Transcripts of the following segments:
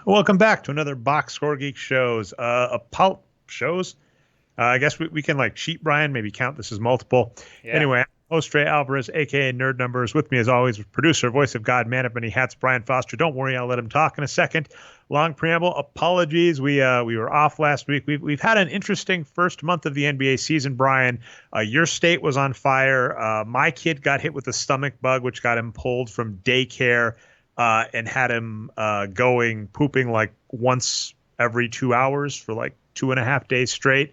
Welcome back to another Boxscore Geek shows. Shows. I guess we can like cheat, Brian. Maybe count this as multiple. Yeah. Anyway, I'm host Trey Alvarez, aka Nerd Numbers. With me, as always, producer, voice of God, man of many hats, Brian Foster. Don't worry, I'll let him talk in a second. Long preamble. Apologies. We were off last week. We've had an interesting first month of the NBA season, Brian. Your state was on fire. My kid got hit with a stomach bug, which got him pulled from daycare and had him pooping like once every 2 hours for like 2.5 days straight.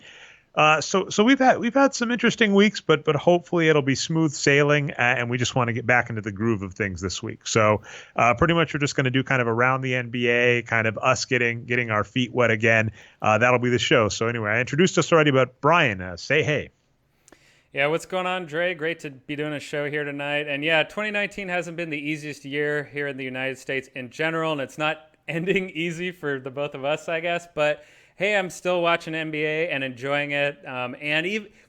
So we've had some interesting weeks, but hopefully it'll be smooth sailing, and we just want to get back into the groove of things this week. So pretty much we're just going to do kind of around the NBA, kind of us getting our feet wet again. That'll be the show. So anyway, I introduced us already, but Brian, say hey. Yeah, what's going on, Dre? Great to be doing a show here tonight. And yeah, 2019 hasn't been the easiest year here in the United States in general, and it's not ending easy for the both of us, I guess. But hey, I'm still watching NBA and enjoying it.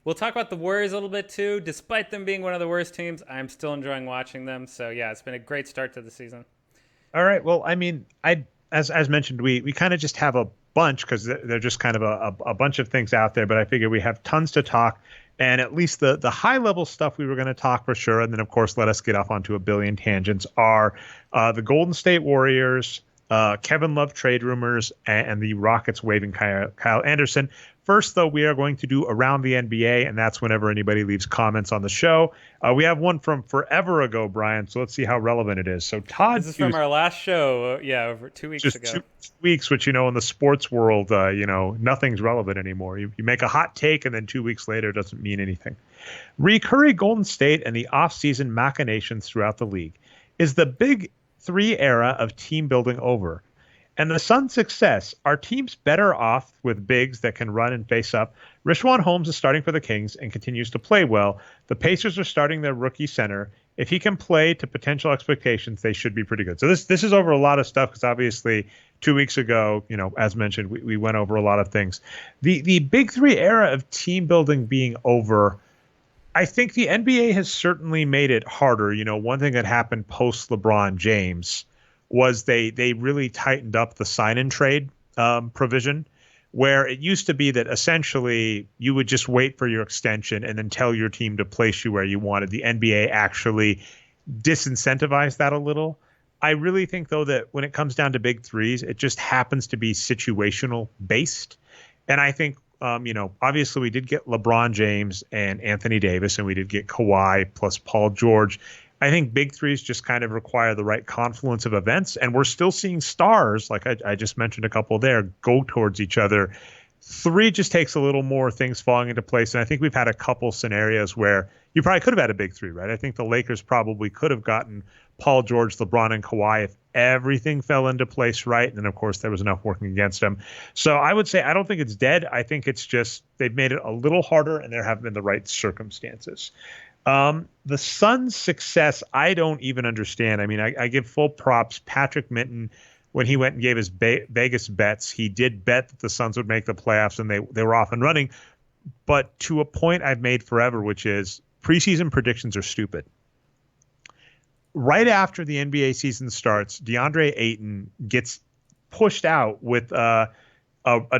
We'll talk about the Warriors a little bit too. Despite them being one of the worst teams, I'm still enjoying watching them. So yeah, it's been a great start to the season. All right. Well, I mean, as mentioned, we kind of just have a bunch because they're just kind of a bunch of things out there. But I figure we have tons to talk, and at least the high level stuff we were going to talk for sure. And then of course, let us get off onto a billion tangents. Are the Golden State Warriors, Kevin Love trade rumors, and the Rockets waiving Kyle Anderson. First, though, we are going to do around the NBA, and that's whenever anybody leaves comments on the show. We have one from forever ago, Brian, so let's see how relevant it is. So Todd, This is from our last show, over 2 weeks just ago. 2 weeks, which, in the sports world, nothing's relevant anymore. You make a hot take, and then 2 weeks later, it doesn't mean anything. Recurring Golden State and the offseason machinations throughout the league. Is the Big Three era of team building over? And the Suns' success, are teams better off with bigs that can run and face up? Richaun Holmes is starting for the Kings and continues to play well. The Pacers are starting their rookie center. If he can play to potential expectations, they should be pretty good. So this is over a lot of stuff because obviously 2 weeks ago, as mentioned, we went over a lot of things. The Big Three era of team building being over, I think the NBA has certainly made it harder. One thing that happened post LeBron James was they really tightened up the sign and trade provision, where it used to be that essentially you would just wait for your extension and then tell your team to place you where you wanted. The NBA actually disincentivized that a little. I really think, though, that when it comes down to big threes, it just happens to be situational based. And I think, obviously we did get LeBron James and Anthony Davis, and we did get Kawhi plus Paul George. I think big threes just kind of require the right confluence of events, and we're still seeing stars, like I just mentioned a couple there, go towards each other. Three just takes a little more things falling into place, and I think we've had a couple scenarios where you probably could have had a big three, right? I think the Lakers probably could have gotten Paul George, LeBron, and Kawhi if everything fell into place right, and then of course there was enough working against them. So I would say I don't think it's dead. I think it's just they've made it a little harder, and there haven't been the right circumstances. The Suns' success, I don't even understand. I mean, I give full props. Patrick Minton, when he went and gave his Vegas bets, he did bet that the Suns would make the playoffs, and they were off and running. But to a point I've made forever, which is preseason predictions are stupid. Right after the NBA season starts, DeAndre Ayton gets pushed out with a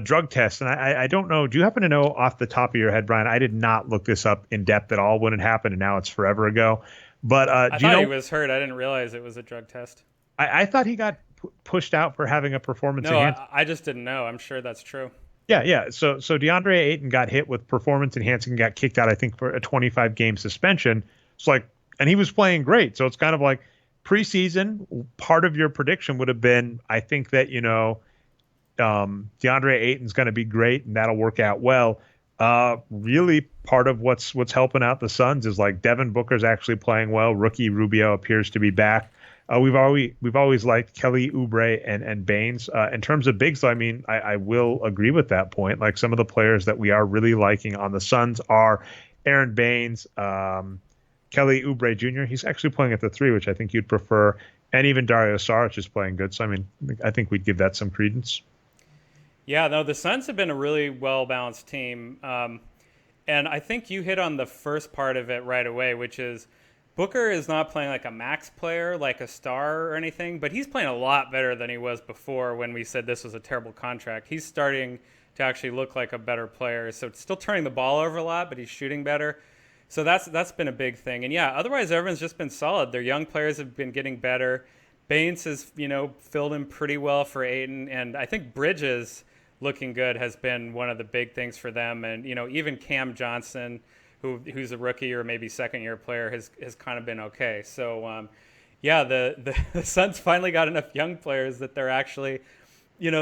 drug test. And I don't know. Do you happen to know off the top of your head, Brian? I did not look this up in depth at all when it happened, and now it's forever ago. But I thought he was hurt. I didn't realize it was a drug test. I thought he got pushed out for having a performance No, enhancing. I just didn't know. I'm sure that's true. Yeah. So DeAndre Ayton got hit with performance enhancing and got kicked out, I think, for a 25-game suspension. It's like, and he was playing great. So it's kind of like preseason, part of your prediction would have been, I think that, DeAndre Ayton's going to be great and that'll work out well. Really part of what's helping out the Suns is like Devin Booker's actually playing well. Rookie Rubio appears to be back. We've always liked Kelly Oubre and Baines. In terms of bigs, though, I mean, I will agree with that point. Like some of the players that we are really liking on the Suns are Aaron Baines, Kelly Oubre Jr. He's actually playing at the three, which I think you'd prefer, and even Dario Saric is playing good. So I mean, I think we'd give that some credence. Yeah, no, the Suns have been a really well-balanced team. And I think you hit on the first part of it right away, which is Booker is not playing like a max player, like a star or anything, but he's playing a lot better than he was before when we said this was a terrible contract. He's starting to actually look like a better player. So it's still turning the ball over a lot, but he's shooting better. So that's been a big thing. And yeah, otherwise everyone's just been solid. Their young players have been getting better. Baines has, filled in pretty well for Ayton. And I think Bridges looking good has been one of the big things for them. And, even Cam Johnson, who's a rookie or maybe second-year player, has kind of been okay. So, the Suns finally got enough young players that they're actually,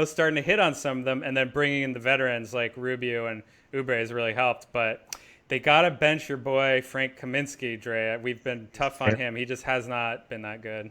starting to hit on some of them, and then bringing in the veterans like Rubio and Oubre has really helped. But they got to bench your boy Frank Kaminsky, Dre. We've been tough on him. He just has not been that good.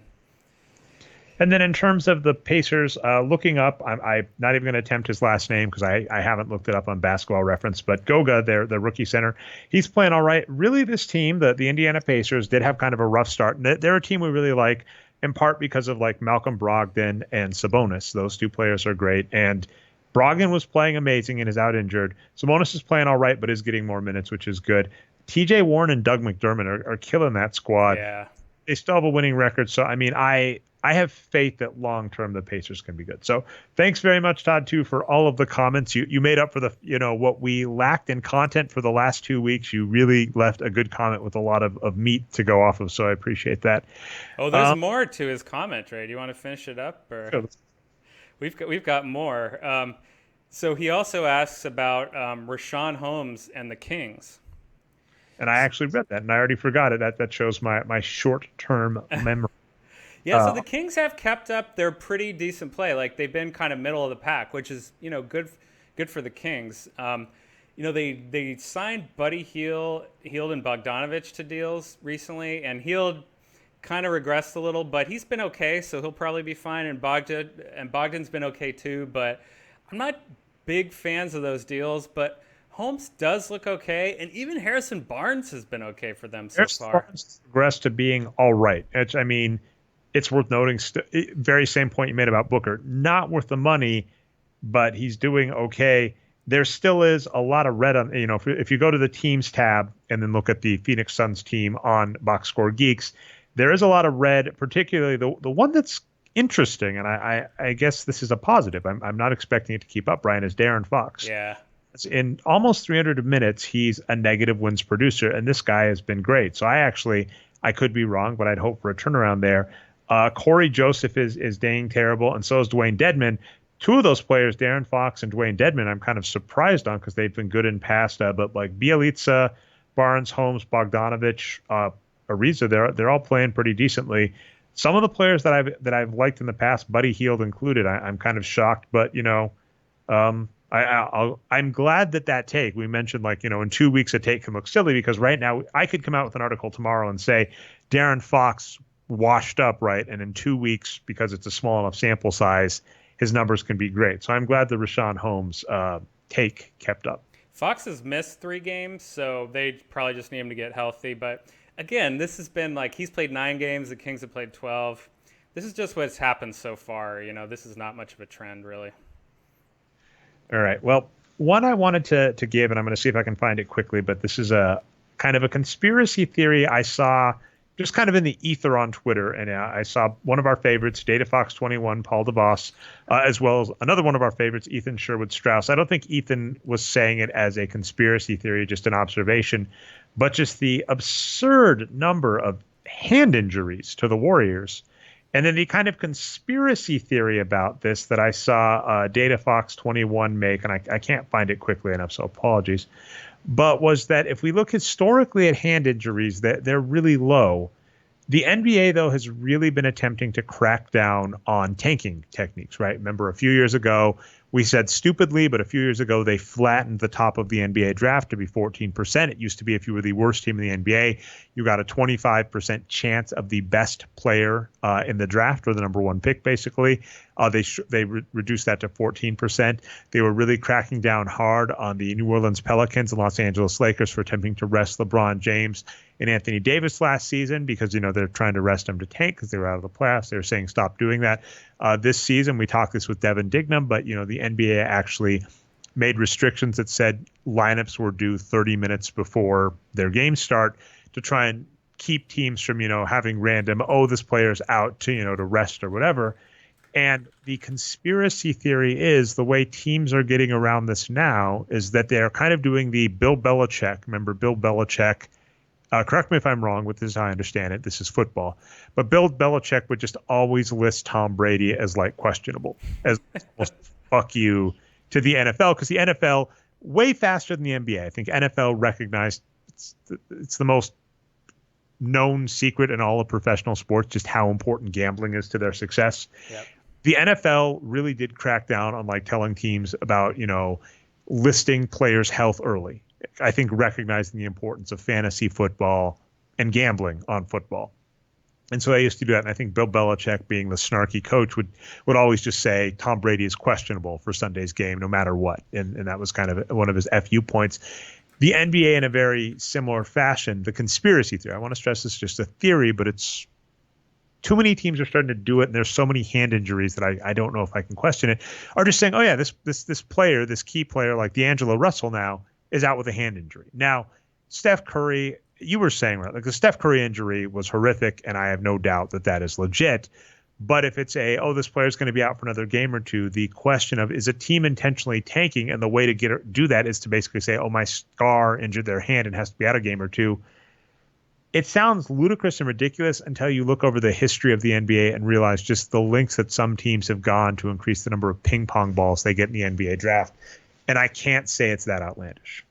And then in terms of the Pacers, looking up, I'm not even going to attempt his last name because I haven't looked it up on Basketball Reference, but Goga, their rookie center, he's playing all right. Really, this team, the Indiana Pacers, did have kind of a rough start. And they're a team we really like, in part because of like Malcolm Brogdon and Sabonis. Those two players are great. And Brogdon was playing amazing and is out injured. Sabonis is playing all right, but is getting more minutes, which is good. TJ Warren and Doug McDermott are killing that squad. Yeah. They still have a winning record. So, I mean, I have faith that long-term the Pacers can be good. So thanks very much, Todd, too, for all of the comments. You made up for what we lacked in content for the last 2 weeks. You really left a good comment with a lot of meat to go off of. So I appreciate that. Oh, there's more to his comment, Ray. Do you want to finish it up? Or? Sure. We've got more. So he also asks about Richaun Holmes and the Kings. And I actually read that, and I already forgot it. That shows my short-term memory. Yeah, so the Kings have kept up their pretty decent play. Like, they've been kind of middle of the pack, which is, good for the Kings. They signed Buddy Hield and Bogdanovich to deals recently, and Hield kind of regressed a little, but he's been okay, so he'll probably be fine. And Bogdan's been okay too, but I'm not big fans of those deals. But Holmes does look okay, and even Harrison Barnes has been okay for them so far. Barnes progressed to being all right. It's worth noting, very same point you made about Booker, not worth the money, but he's doing okay. There still is a lot of red on, if you go to the teams tab and then look at the Phoenix Suns team on Boxscore Geeks, there is a lot of red, particularly the one that's interesting, and I guess this is a positive. I'm not expecting it to keep up, Brian, is De'Aaron Fox. Yeah. In almost 300 minutes, he's a negative wins producer, and this guy has been great. So I could be wrong, but I'd hope for a turnaround there. Corey Joseph is dang terrible, and so is Dwayne Dedmon. Two of those players, De'Aaron Fox and Dwayne Dedmon, I'm kind of surprised on because they've been good in past. But like Bjelica, Barnes, Holmes, Bogdanovich, Ariza, they're all playing pretty decently. Some of the players that I've liked in the past, Buddy Hield included, I'm kind of shocked. But I'm glad that take we mentioned, in 2 weeks a take can look silly because right now I could come out with an article tomorrow and say De'Aaron Fox washed up, right? And in 2 weeks, because it's a small enough sample size, his numbers can be great. So I'm glad the Richaun Holmes take kept up. Fox has missed 3 games, so they probably just need him to get healthy. But again, this has been he's played 9 games, the Kings have played 12. This is just what's happened so far. This is not much of a trend, really. All right. Well, one I wanted to give, and I'm going to see if I can find it quickly, but this is a kind of a conspiracy theory I saw just kind of in the ether on Twitter, and I saw one of our favorites, DataFox21, Paul DeVos, as well as another one of our favorites, Ethan Sherwood-Strauss. I don't think Ethan was saying it as a conspiracy theory, just an observation, but just the absurd number of hand injuries to the Warriors. And then the kind of conspiracy theory about this that I saw DataFox21 make, and I can't find it quickly enough, so apologies, but was that if we look historically at hand injuries, that they're really low. The NBA, though, has really been attempting to crack down on tanking techniques, right? Remember, a few years ago, we said stupidly, but a few years ago, they flattened the top of the NBA draft to be 14%. It used to be if you were the worst team in the NBA, you got a 25% chance of the best player in the draft, or the number one pick, basically. They reduced that to 14%. They were really cracking down hard on the New Orleans Pelicans and Los Angeles Lakers for attempting to rest LeBron James and Anthony Davis last season because, they're trying to rest them to tank because they were out of the playoffs. They were saying stop doing that. This season, we talked this with Devin Dignam, but, the NBA actually made restrictions that said lineups were due 30 minutes before their game start to try and keep teams from, having random, this player's out to, to rest or whatever. And the conspiracy theory is the way teams are getting around this now is that they're kind of doing the Bill Belichick. Remember Bill Belichick? Correct me if I'm wrong, but this is how I understand it. This is football. But Bill Belichick would just always list Tom Brady as like questionable, as almost fuck you to the NFL, because the NFL, way faster than the NBA. I think NFL recognized it's the most known secret in all of professional sports, just how important gambling is to their success. Yep. The NFL really did crack down on like telling teams about, listing players' health early. I think recognizing the importance of fantasy football and gambling on football. And so they used to do that. And I think Bill Belichick, being the snarky coach, would always just say Tom Brady is questionable for Sunday's game, no matter what. And that was kind of one of his FU points. The NBA, in a very similar fashion, the conspiracy theory. I want to stress this is just a theory, but it's too many teams are starting to do it, and there's so many hand injuries that I don't know if I can question it. Are just saying, oh yeah, this player, this key player like D'Angelo Russell now is out with a hand injury. Now, Steph Curry, you were saying, right, like the Steph Curry injury was horrific, and I have no doubt that is legit. But if it's this player's going to be out for another game or two, the question of is a team intentionally tanking, and the way to do that is to basically say, my star injured their hand and has to be out a game or two. It sounds ludicrous and ridiculous until you look over the history of the NBA and realize just the lengths that some teams have gone to increase the number of ping pong balls they get in the NBA draft. And I can't say it's that outlandish.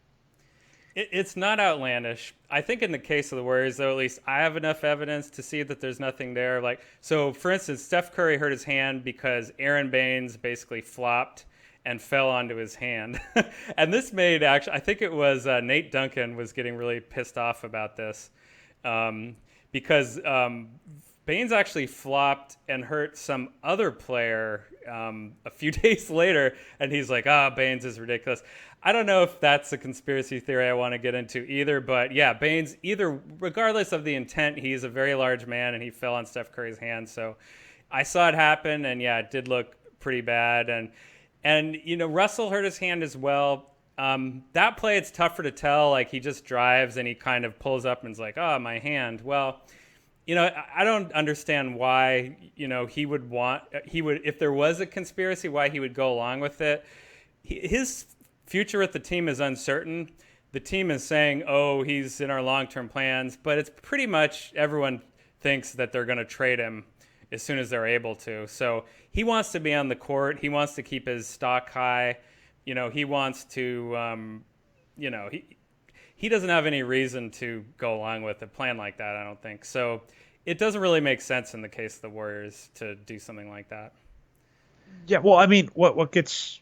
It's not outlandish. I think in the case of the Warriors, though, at least I have enough evidence to see that there's nothing there. So for instance, Steph Curry hurt his hand because Aaron Baines basically flopped and fell onto his hand. And this made I think it was Nate Duncan was getting really pissed off about this. Because Baines actually flopped and hurt some other player a few days later, and he's like, Baines is ridiculous. I don't know if that's a conspiracy theory I want to get into either, but yeah, Baines, regardless of the intent, he's a very large man, and he fell on Steph Curry's hand, so I saw it happen, and yeah, it did look pretty bad, and Russell hurt his hand as well. That play, it's tougher to tell. Like, he just drives and he kind of pulls up and is like, my hand. Well, I don't understand why, he would, if there was a conspiracy, why he would go along with it. His future with the team is uncertain. The team is saying, he's in our long-term plans, but it's pretty much everyone thinks that they're going to trade him as soon as they're able to. So he wants to be on the court. He wants to keep his stock high. He wants to, he doesn't have any reason to go along with a plan like that, I don't think. So it doesn't really make sense in the case of the Warriors to do something like that. Yeah, well, I mean, I guess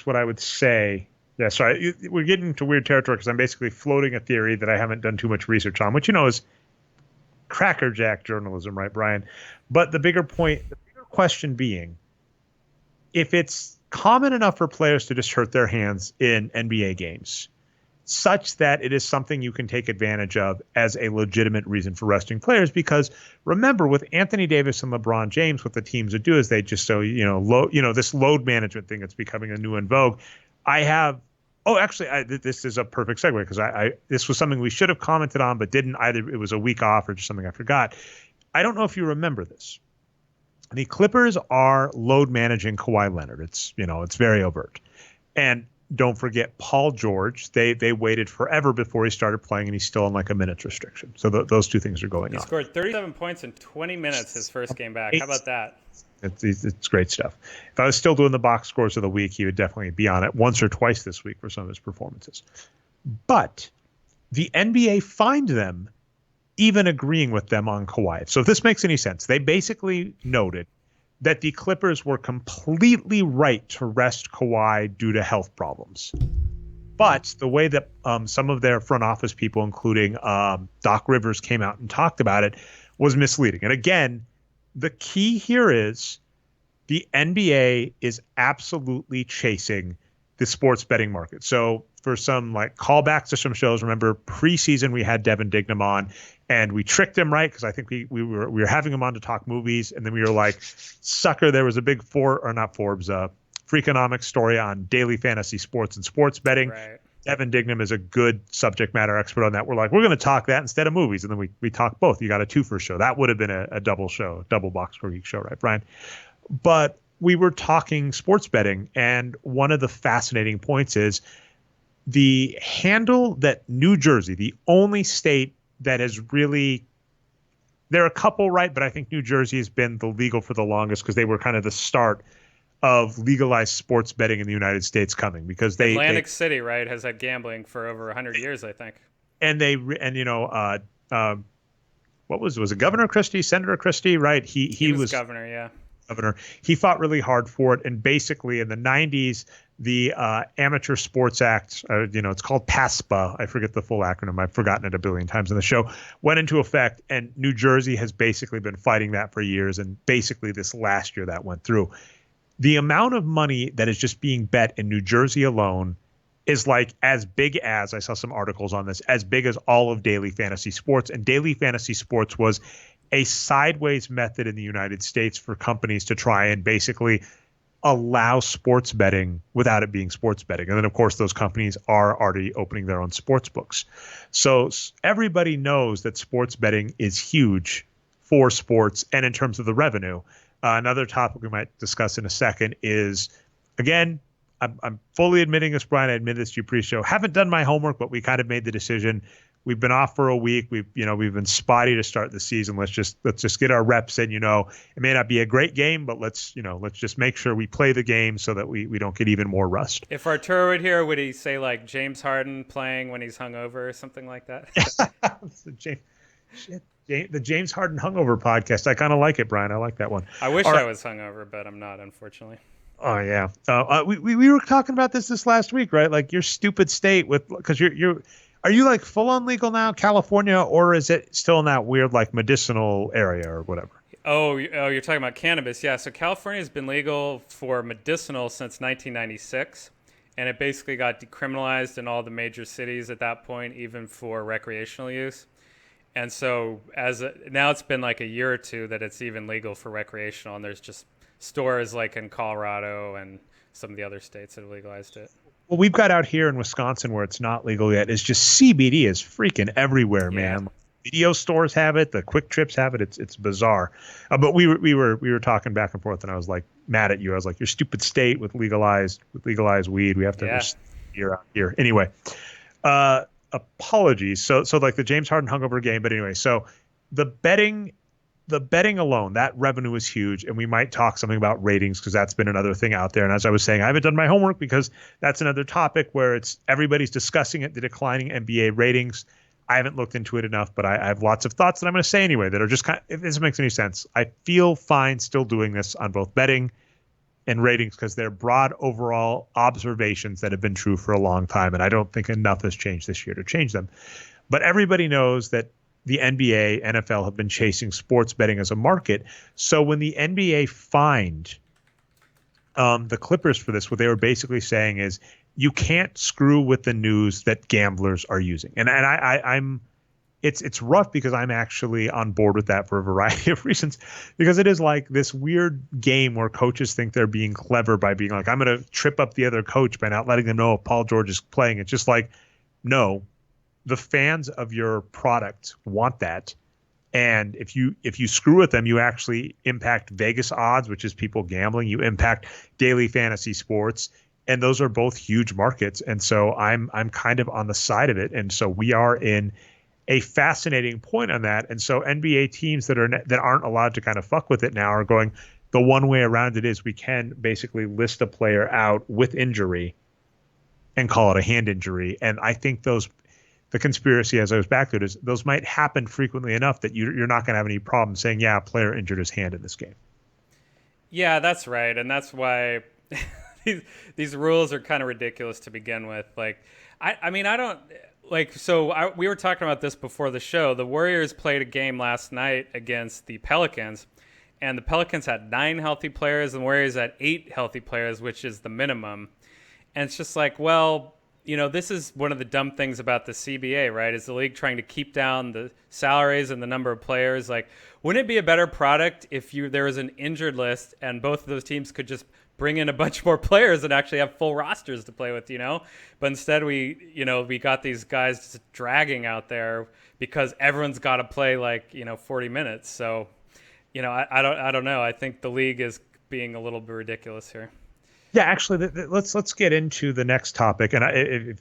what I would say, yeah, sorry, we're getting into weird territory because I'm basically floating a theory that I haven't done too much research on, which, is crackerjack journalism, right, Brian? But the bigger question being, if it's common enough for players to just hurt their hands in NBA games, such that it is something you can take advantage of as a legitimate reason for resting players. Because remember, with Anthony Davis and LeBron James, what the teams would do is they just this load management thing that's becoming a new in vogue. This is a perfect segue because this was something we should have commented on but didn't. Either it was a week off or just something I forgot. I don't know if you remember this. The Clippers are load managing Kawhi Leonard. It's very overt. And don't forget Paul George. They waited forever before he started playing, and he's still on like a minutes restriction. So those two things are going on. He scored 37 points in 20 minutes his first game back. How about that? It's great stuff. If I was still doing the box scores of the week, he would definitely be on it once or twice this week for some of his performances. But the NBA fined them even agreeing with them on Kawhi. So if this makes any sense, they basically noted that the Clippers were completely right to rest Kawhi due to health problems. But the way that some of their front office people, including Doc Rivers, came out and talked about it was misleading. And again, the key here is the NBA is absolutely chasing the sports betting market. So for some like callbacks to some shows, remember preseason we had Devin Dignam on and we tricked him, right? Because I think we were having him on to talk movies, and then we were like, sucker, there was a big Freakonomics story on daily fantasy sports and sports betting. Right. Devin Dignam is a good subject matter expert on that. We're like, we're going to talk that instead of movies. And then we talk both. You got a 2-for show. That would have been a double show, double Boxscore Geek show, right, Brian? But we were talking sports betting. And one of the fascinating points is the handle that New Jersey, the only state that has really, there are a couple, right? But I think New Jersey has been the legal for the longest because they were kind of the start of legalized sports betting in the United States coming, because Atlantic City, right, has had gambling for over 100 years, I think. And what was it Governor Christie, Senator Christie, right? He was governor, yeah. Governor. He fought really hard for it, and basically in the 90s, the Amateur Sports Act, it's called PASPA. I forget the full acronym. I've forgotten it a billion times in the show. Went into effect, and New Jersey has basically been fighting that for years, and basically this last year that went through. The amount of money that is just being bet in New Jersey alone is like as big as, I saw some articles on this, as big as all of daily fantasy sports. And daily fantasy sports was a sideways method in the United States for companies to try and basically allow sports betting without it being sports betting. And then, of course, those companies are already opening their own sports books. So everybody knows that sports betting is huge for sports and in terms of the revenue. Another topic we might discuss in a second is, again, I'm fully admitting this, Brian. I admitted this to you pre-show. Haven't done my homework, but we kind of made the decision. We've been off for a week. We've been spotty to start the season. Let's just get our reps in. It may not be a great game, but let's just make sure we play the game so that we don't get even more rust. If Arturo were here, would he say like James Harden playing when he's hungover or something like that? The James Harden Hangover podcast. I kind of like it, Brian. I like that one. I wish I was hungover, but I'm not, unfortunately. Oh yeah. We were talking about this last week, right? Like your stupid state because are you like full on legal now, California, or is it still in that weird like medicinal area or whatever? Oh, you're talking about cannabis. Yeah. So California has been legal for medicinal since 1996. And it basically got decriminalized in all the major cities at that point, even for recreational use. And so now it's been like a year or two that it's even legal for recreational, and there's just stores like in Colorado and some of the other states that have legalized it. Well, we've got out here in Wisconsin where it's not legal yet. It's just CBD is freaking everywhere, man. Video stores have it. The Quick Trips have it. It's bizarre. But we were talking back and forth, and I was like mad at you. I was like, your stupid state with legalized weed. We have to year out here. Anyway, apologies. So like the James Harden Hangover game. But anyway, so the betting alone, that revenue is huge. And we might talk something about ratings because that's been another thing out there. And as I was saying, I haven't done my homework because that's another topic where everybody's discussing it, the declining NBA ratings. I haven't looked into it enough, but I have lots of thoughts that I'm going to say anyway that are just if this makes any sense. I feel fine still doing this on both betting and ratings because they're broad overall observations that have been true for a long time. And I don't think enough has changed this year to change them. But everybody knows that the NBA, NFL have been chasing sports betting as a market. So when the NBA fined the Clippers for this, what they were basically saying is you can't screw with the news that gamblers are using. And I'm it's rough because I'm actually on board with that for a variety of reasons, because it is like this weird game where coaches think they're being clever by being like, I'm going to trip up the other coach by not letting them know if Paul George is playing. It's just like, no, the fans of your product want that. And if you screw with them, you actually impact Vegas odds, which is people gambling. You impact daily fantasy sports. And those are both huge markets. And so I'm kind of on the side of it. And so we are in a fascinating point on that. And so NBA teams that aren't allowed to kind of fuck with it now are going, the one way around it is we can basically list a player out with injury and call it a hand injury. And I think the conspiracy, as I was back to it, is those might happen frequently enough that you're not going to have any problem saying, yeah, a player injured his hand in this game. Yeah, that's right. And that's why these rules are kind of ridiculous to begin with. Like, I mean, I don't like, so we were talking about this before the show. The Warriors played a game last night against the Pelicans, and the Pelicans had 9 healthy players, and the Warriors had 8 healthy players, which is the minimum. And it's just like, well, this is one of the dumb things about the CBA, right? Is the league trying to keep down the salaries and the number of players? Like, wouldn't it be a better product if there was an injured list and both of those teams could just bring in a bunch more players and actually have full rosters to play with, But instead we got these guys just dragging out there because everyone's got to play 40 minutes. So, I don't know. I think the league is being a little bit ridiculous here. Yeah, actually, let's get into the next topic. And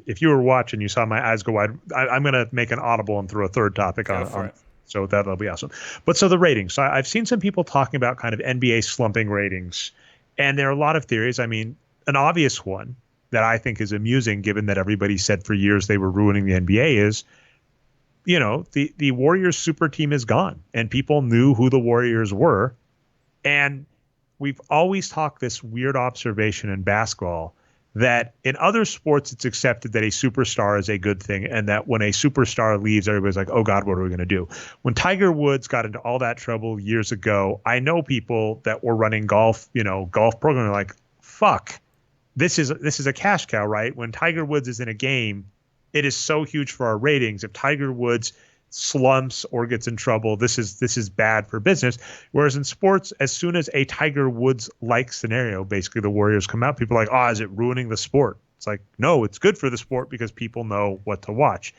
if you were watching, you saw my eyes go wide. I'm going to make an audible and throw a third topic on. So that'll be awesome. But so the ratings. So I've seen some people talking about kind of NBA slumping ratings. And there are a lot of theories. I mean, an obvious one that I think is amusing, given that everybody said for years they were ruining the NBA, is, the Warriors super team is gone. And people knew who the Warriors were. And we've always talked this weird observation in basketball that in other sports, it's accepted that a superstar is a good thing, and that when a superstar leaves, everybody's like, oh God, what are we going to do? When Tiger Woods got into all that trouble years ago, I know people that were running golf program are like, fuck, this is a cash cow, right? When Tiger Woods is in a game, it is so huge for our ratings. If Tiger Woods slumps or gets in trouble, this is bad for business. Whereas in sports, as soon as a Tiger Woods-like scenario, basically the Warriors come out, people are like, is it ruining the sport? It's like, no, it's good for the sport because people know what to watch.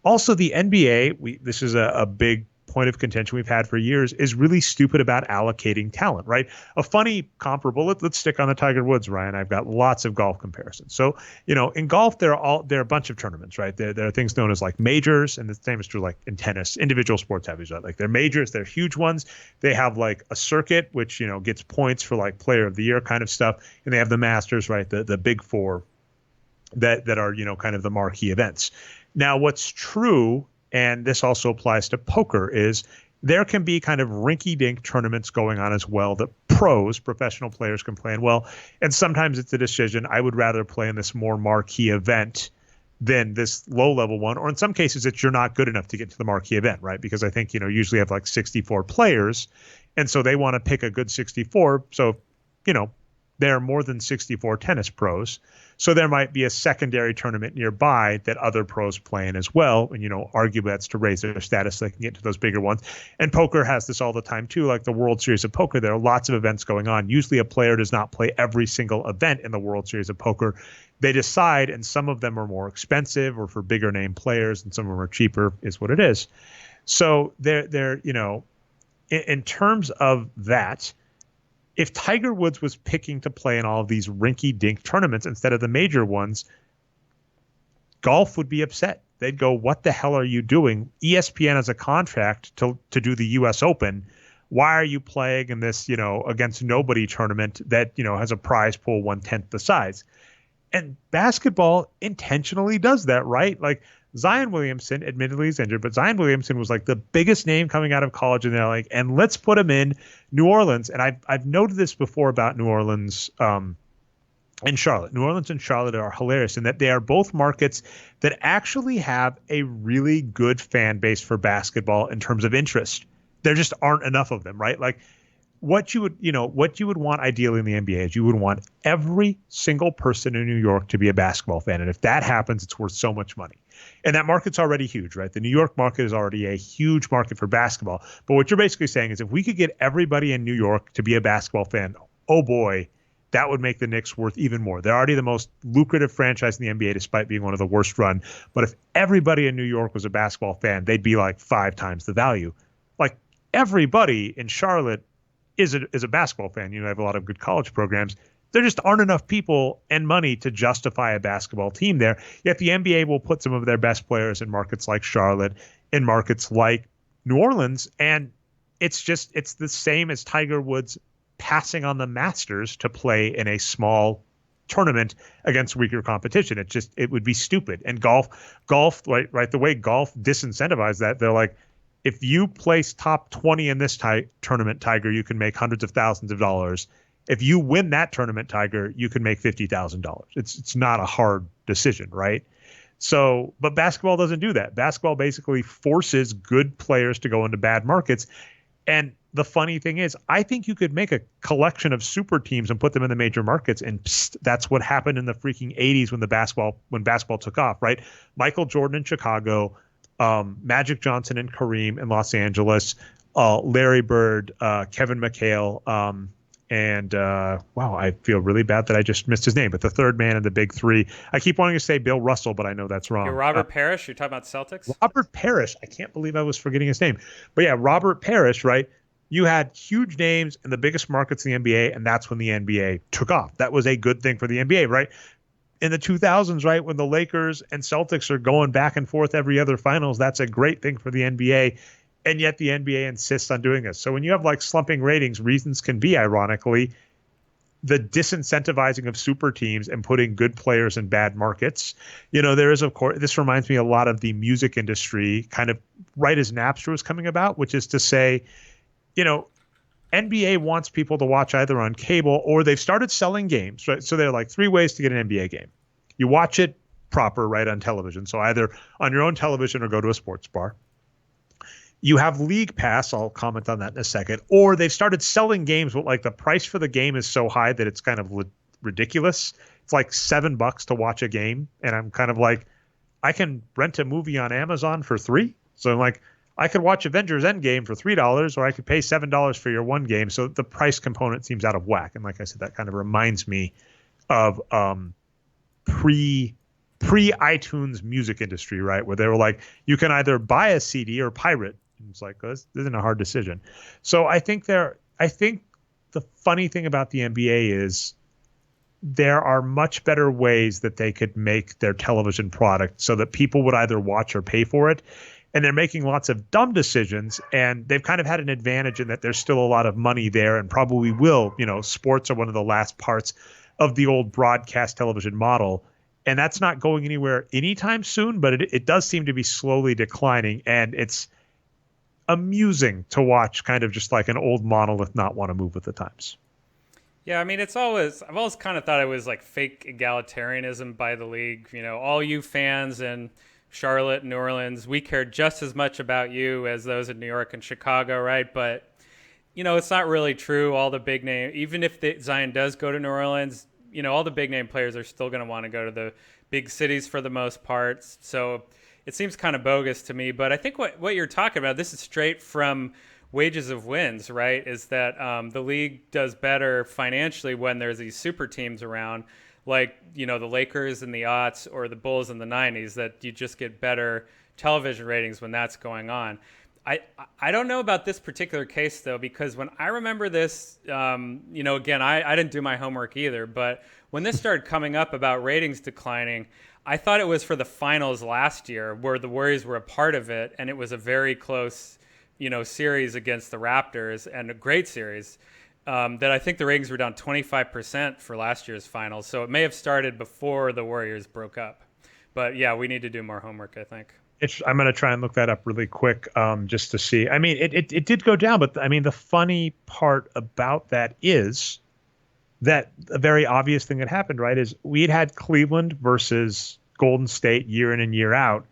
Also, the NBA, this is a big point of contention we've had for years, is really stupid about allocating talent, right? A funny comparable, let's stick on the Tiger Woods, Ryan. I've got lots of golf comparisons. So, in golf, there are a bunch of tournaments, right? There are things known as like majors, and the same is true like in tennis. Individual sports have these, right? Like they're majors, they're huge ones. They have like a circuit, which, gets points for like player of the year kind of stuff. And they have the Masters, right? The big four that are, kind of the marquee events. Now, what's true, and this also applies to poker, is there can be kind of rinky-dink tournaments going on as well that professional players can play in well. And sometimes it's a decision. I would rather play in this more marquee event than this low-level one. Or in some cases, you're not good enough to get to the marquee event, right? Because I think, usually have like 64 players. And so they want to pick a good 64. So, there are more than 64 tennis pros. So there might be a secondary tournament nearby that other pros play in as well. And, arguably that's to raise their status so they can get to those bigger ones. And poker has this all the time, too. Like the World Series of Poker, there are lots of events going on. Usually a player does not play every single event in the World Series of Poker. They decide, and some of them are more expensive or for bigger name players, and some of them are cheaper, is what it is. So they're in terms of that, if Tiger Woods was picking to play in all of these rinky-dink tournaments instead of the major ones, golf would be upset. They'd go, what the hell are you doing? ESPN has a contract to do the U.S. Open. Why are you playing in this, against nobody tournament that, has a prize pool 1/10 the size? And basketball intentionally does that, right? Like Zion Williamson, admittedly is injured, but Zion Williamson was like the biggest name coming out of college, and they're like, and let's put him in New Orleans. And I've noted this before about New Orleans and Charlotte. New Orleans and Charlotte are hilarious in that they are both markets that actually have a really good fan base for basketball in terms of interest. There just aren't enough of them, right? Like what you would want ideally in the NBA is you would want every single person in New York to be a basketball fan. And if that happens, it's worth so much money. And that market's already huge, right? The New York market is already a huge market for basketball. But what you're basically saying is if we could get everybody in New York to be a basketball fan, oh boy, that would make the Knicks worth even more. They're already the most lucrative franchise in the NBA, despite being one of the worst run. But if everybody in New York was a basketball fan, they'd be like 5 times the value. Like everybody in Charlotte is a basketball fan. They have a lot of good college programs. There just aren't enough people and money to justify a basketball team there. Yet the NBA will put some of their best players in markets like Charlotte, in markets like New Orleans. And it's the same as Tiger Woods passing on the Masters to play in a small tournament against weaker competition. It would be stupid. And golf, right, the way golf disincentivized that, they're like, if you place top 20 in this tournament, Tiger, you can make hundreds of thousands of dollars. If you win that tournament, Tiger, you can make $50,000. It's not a hard decision, right? So, but basketball doesn't do that. Basketball basically forces good players to go into bad markets. And the funny thing is, I think you could make a collection of super teams and put them in the major markets. And that's what happened in the freaking 80s when basketball took off, right? Michael Jordan in Chicago, Magic Johnson and Kareem in Los Angeles, Larry Bird, Kevin McHale, And wow, I feel really bad that I just missed his name. But the third man in the big three, I keep wanting to say Bill Russell, but I know that's wrong. You're Robert Parrish. You're talking about Celtics. Robert Parrish. I can't believe I was forgetting his name. But yeah, Robert Parrish, right? You had huge names in the biggest markets in the NBA, and that's when the NBA took off. That was a good thing for the NBA, right? In the 2000s, right, when the Lakers and Celtics are going back and forth every other finals, that's a great thing for the NBA. And yet the NBA insists on doing this. So when you have like slumping ratings, reasons can be, ironically, the disincentivizing of super teams and putting good players in bad markets. There is, of course, this reminds me a lot of the music industry kind of right as Napster was coming about, which is to say, NBA wants people to watch either on cable or they've started selling games, right? So there are like 3 ways to get an NBA game. You watch it proper, right, on television. So either on your own television or go to a sports bar. You have League Pass. I'll comment on that in a second. Or they've started selling games, but like the price for the game is so high that it's kind of ridiculous. It's like $7 to watch a game. And I'm kind of like, I can rent a movie on Amazon for $3. So I'm like, I could watch Avengers Endgame for $3, or I could pay $7 for your one game. So the price component seems out of whack. And like I said, that kind of reminds me of pre-iTunes music industry, right? Where they were like, you can either buy a CD or pirate. It's like, this isn't a hard decision. So I think the funny thing about the NBA is there are much better ways that they could make their television product so that people would either watch or pay for it. And they're making lots of dumb decisions, and they've kind of had an advantage in that there's still a lot of money there and probably will. Sports are one of the last parts of the old broadcast television model. And that's not going anywhere anytime soon, but it does seem to be slowly declining. And it's amusing to watch kind of just like an old monolith not want to move with the times. Yeah, I mean, I've always kind of thought it was like fake egalitarianism by the league. All you fans in Charlotte, New Orleans, we care just as much about you as those in New York and Chicago, right? But, it's not really true. All the big name, even if Zion does go to New Orleans, all the big name players are still going to want to go to the big cities for the most part. So it seems kind of bogus to me. But I think what you're talking about, this is straight from Wages of Wins, right? Is that the league does better financially when there's these super teams around, like, the Lakers in the aughts or the Bulls in the 90s, that you just get better television ratings when that's going on. I don't know about this particular case, though, because when I remember this, again, I didn't do my homework either, but when this started coming up about ratings declining, I thought it was for the finals last year where the Warriors were a part of it, and it was a very close, series against the Raptors, and a great series. That I think the ratings were down 25% for last year's finals. So it may have started before the Warriors broke up. But yeah, we need to do more homework, I think. I'm going to try and look that up really quick just to see. I mean, it did go down, but I mean, the funny part about that is that a very obvious thing that happened, right, is we'd had Cleveland versus Golden State year in and year out.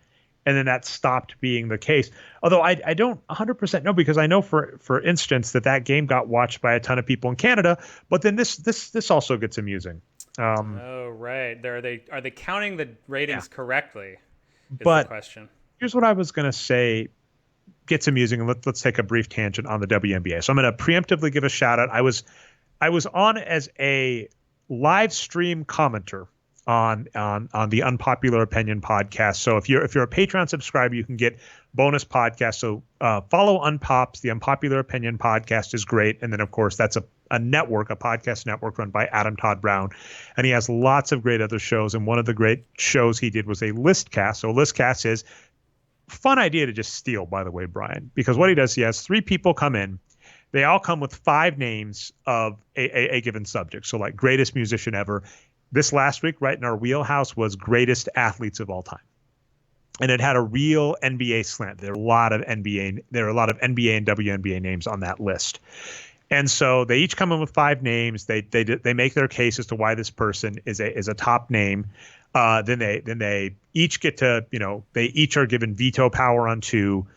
And then that stopped being the case. Although I don't 100% know, because I know, for instance, that game got watched by a ton of people in Canada. But then this also gets amusing. Oh, right. Are they counting the ratings correctly? But the question. Here's what I was going to say gets amusing. And let's take a brief tangent on the WNBA. So I'm going to preemptively give a shout out. I was on as a live stream commenter on the Unpopular Opinion podcast. So if you're a Patreon subscriber, you can get bonus podcasts. So follow Unpops. The Unpopular Opinion podcast is great. And then, of course, that's a network, a podcast network run by Adam Todd Brown. And he has lots of great other shows. And one of the great shows he did was a listcast. So a listcast is fun idea to just steal, by the way, Brian, because what he does, he has 3 people come in. They all come with 5 names of a given subject. So like greatest musician ever. This last week, right in our wheelhouse, was greatest athletes of all time. And it had a real NBA slant. There are a lot of NBA and WNBA names on that list. And so they each come in with 5 names. They make their case as to why this person is a top name. Then they each get to, they each are given veto power on 2.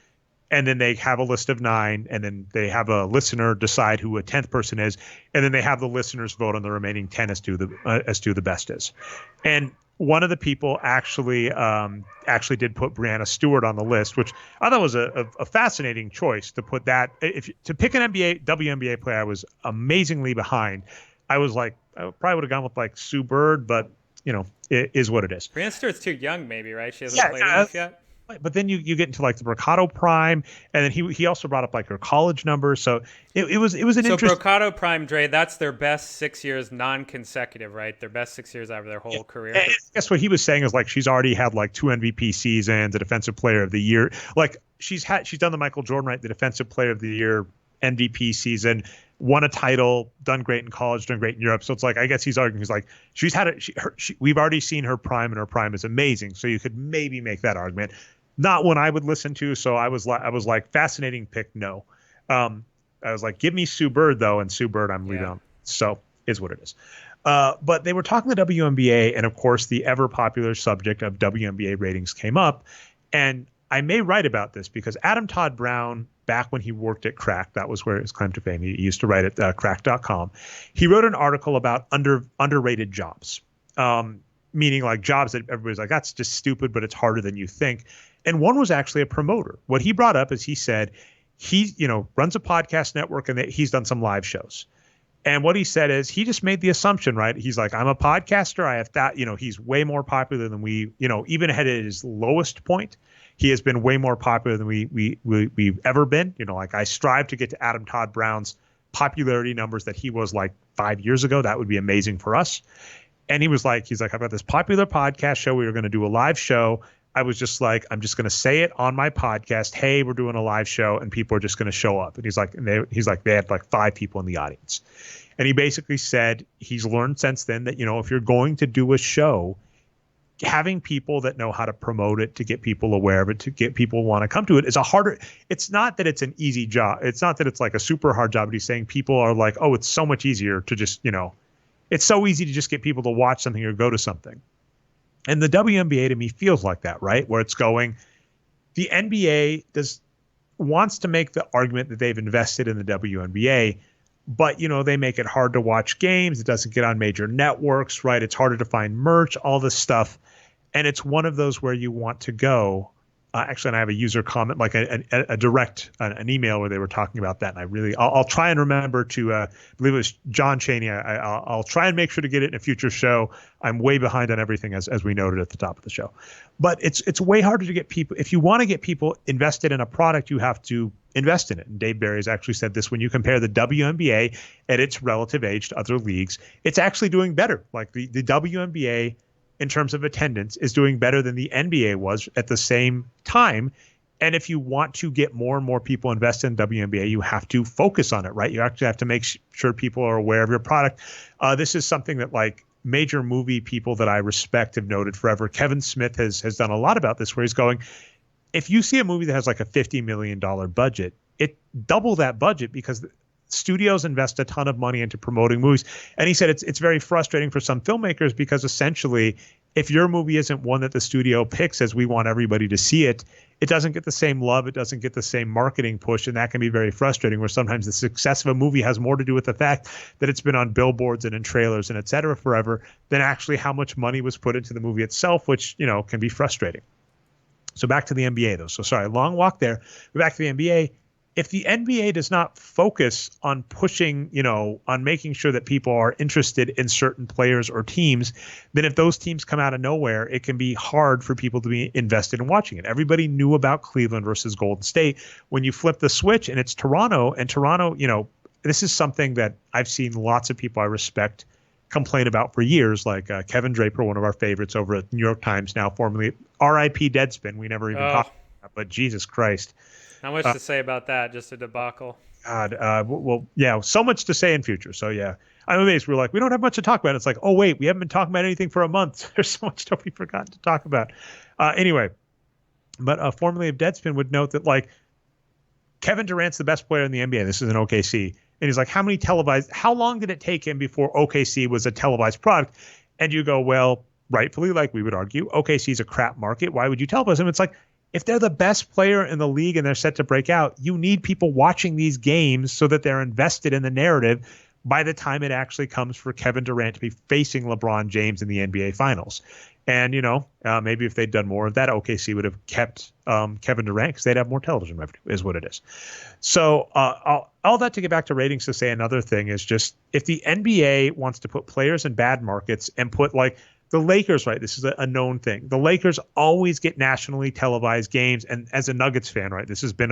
And then they have a list of 9, and then they have a listener decide who a 10th person is, and then they have the listeners vote on the remaining 10 as to the best is. And one of the people actually did put Brianna Stewart on the list, which I thought was a fascinating choice to put that. If to pick an WNBA player, I was amazingly behind. I was like, I probably would have gone with like Sue Bird, but it is what it is. Brianna Stewart's too young, maybe, right? She hasn't played enough yet. But then you get into like the Mercado Prime, and then he also brought up like her college numbers. So it was an interesting. So Mercado Prime, Dre, that's their best 6 years non-consecutive, right? Their best 6 years out of their whole career. And guess what he was saying is like she's already had like 2 MVP seasons, a Defensive Player of the Year. Like she's done the Michael Jordan, right? The Defensive Player of the Year, MVP season, won a title, done great in college, done great in Europe. So it's like, I guess he's arguing, he's like, she's had it. We've already seen her prime, and her prime is amazing. So you could maybe make that argument. Not one I would listen to. So I was like, fascinating pick. No. I was like, give me Sue Bird though. And Sue Bird, I'm leaving on. So is what it is. But they were talking the WNBA, and of course the ever popular subject of WNBA ratings came up. And I may write about this because Adam Todd Brown, back when he worked at Crack, that was where his claim to fame. He used to write at crack.com. He wrote an article about underrated jobs, meaning like jobs that everybody's like, that's just stupid, but it's harder than you think. And one was actually a promoter. What he brought up is he said he, runs a podcast network, and that he's done some live shows. And what he said is he just made the assumption, right? He's like, I'm a podcaster. I have that, he's way more popular than we, even at his lowest point, he has been way more popular than we've ever been. Like I strive to get to Adam Todd Brown's popularity numbers that he was like 5 years ago. That would be amazing for us. And he's like, I've got this popular podcast show. We were going to do a live show. I was just like, I'm just going to say it on my podcast. Hey, we're doing a live show, and people are just going to show up. And they had like 5 people in the audience. And he basically said he's learned since then that, if you're going to do a show, having people that know how to promote it, to get people aware of it, to get people want to come to it is it's not that it's an easy job. It's not that it's like a super hard job. But he's saying people are like, oh, it's so much easier to just, it's so easy to just get people to watch something or go to something. And the WNBA to me feels like that, right? Where it's going, the NBA wants to make the argument that they've invested in the WNBA, but they make it hard to watch games. It doesn't get on major networks, right? It's harder to find merch, all this stuff. And it's one of those where you want to go. Actually, and I have a user comment, like a direct an email where they were talking about that. And I'll try and remember to, I believe it was John Chaney. I'll try and make sure to get it in a future show. I'm way behind on everything, as we noted at the top of the show. But it's way harder to get people. If you want to get people invested in a product, you have to invest in it. And Dave Barry has actually said this: when you compare the WNBA at its relative age to other leagues, it's actually doing better. Like the WNBA, in terms of attendance, is doing better than the NBA was at the same time. And if you want to get more and more people invested in WNBA, you have to focus on it, right? You actually have to make sure people are aware of your product. This is something that like major movie people that I respect have noted forever. Kevin Smith has done a lot about this, where he's going, if you see a movie that has like a $50 million budget, it double that budget because studios invest a ton of money into promoting movies. And he said it's very frustrating for some filmmakers because essentially if your movie isn't one that the studio picks as we want everybody to see it, it doesn't get the same love. It doesn't get the same marketing push. And that can be very frustrating, where sometimes the success of a movie has more to do with the fact that it's been on billboards and in trailers and et cetera forever than actually how much money was put into the movie itself, which, can be frustrating. So back to the NBA though. So sorry, long walk there. But back to the NBA. If the NBA does not focus on pushing, on making sure that people are interested in certain players or teams, then if those teams come out of nowhere, it can be hard for people to be invested in watching it. Everybody knew about Cleveland versus Golden State. When you flip the switch and it's Toronto, and Toronto, this is something that I've seen lots of people I respect complain about for years, like Kevin Draper, one of our favorites over at New York Times, now formerly RIP Deadspin. We never even talked about that, but Jesus Christ. Not much to say about that, just a debacle. God, well, yeah, so much to say in future. So, yeah, I'm amazed. We're like, we don't have much to talk about. It's like, oh, wait, we haven't been talking about anything for a month. There's so much stuff we forgot to talk about. Anyway, but formerly of Deadspin would note that, like, Kevin Durant's the best player in the NBA. This is an OKC. And he's like, how long did it take him before OKC was a televised product? And you go, well, rightfully, like we would argue, OKC is a crap market. Why would you televise him? It's like, if they're the best player in the league and they're set to break out, you need people watching these games so that they're invested in the narrative by the time it actually comes for Kevin Durant to be facing LeBron James in the NBA Finals. And, maybe if they'd done more of that, OKC would have kept Kevin Durant because they'd have more television revenue, is what it is. So all that to get back to ratings, to say another thing is just, if the NBA wants to put players in bad markets and put, like, the Lakers, right? This is a known thing. The Lakers always get nationally televised games. And as a Nuggets fan, right, this has been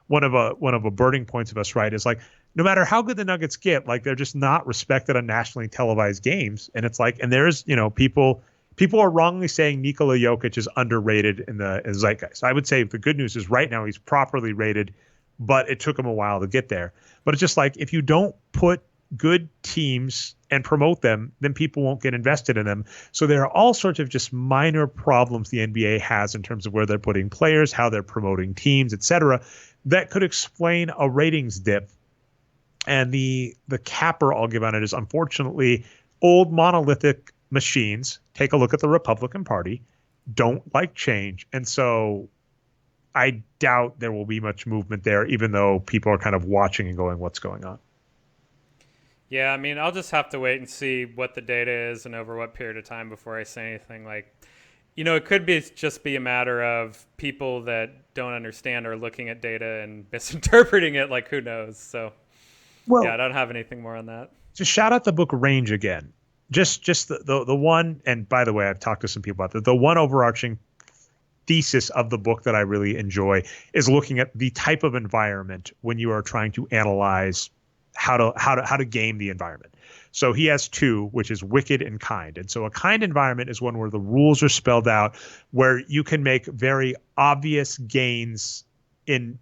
one of a burning points of us, right? Is like, no matter how good the Nuggets get, like, they're just not respected on nationally televised games. And it's like, and there's, people are wrongly saying Nikola Jokic is underrated in the zeitgeist. I would say the good news is right now he's properly rated, but it took him a while to get there. But it's just like, if you don't put good teams and promote them, then people won't get invested in them. So there are all sorts of just minor problems the NBA has in terms of where they're putting players, how they're promoting teams, etc., that could explain a ratings dip. And the capper I'll give on it is, unfortunately, old monolithic machines, take a look at the Republican Party, don't like change. And so I doubt there will be much movement there, even though people are kind of watching and going, what's going on? Yeah, I mean, I'll just have to wait and see what the data is and over what period of time before I say anything. Like, it could just be a matter of people that don't understand are looking at data and misinterpreting it. Like, who knows? So, yeah, I don't have anything more on that. Just shout out the book Range again. Just the one, and by the way, I've talked to some people about the one overarching thesis of the book that I really enjoy is looking at the type of environment when you are trying to analyze how to game the environment. So he has two, which is wicked and kind. And so a kind environment is one where the rules are spelled out, where you can make very obvious gains in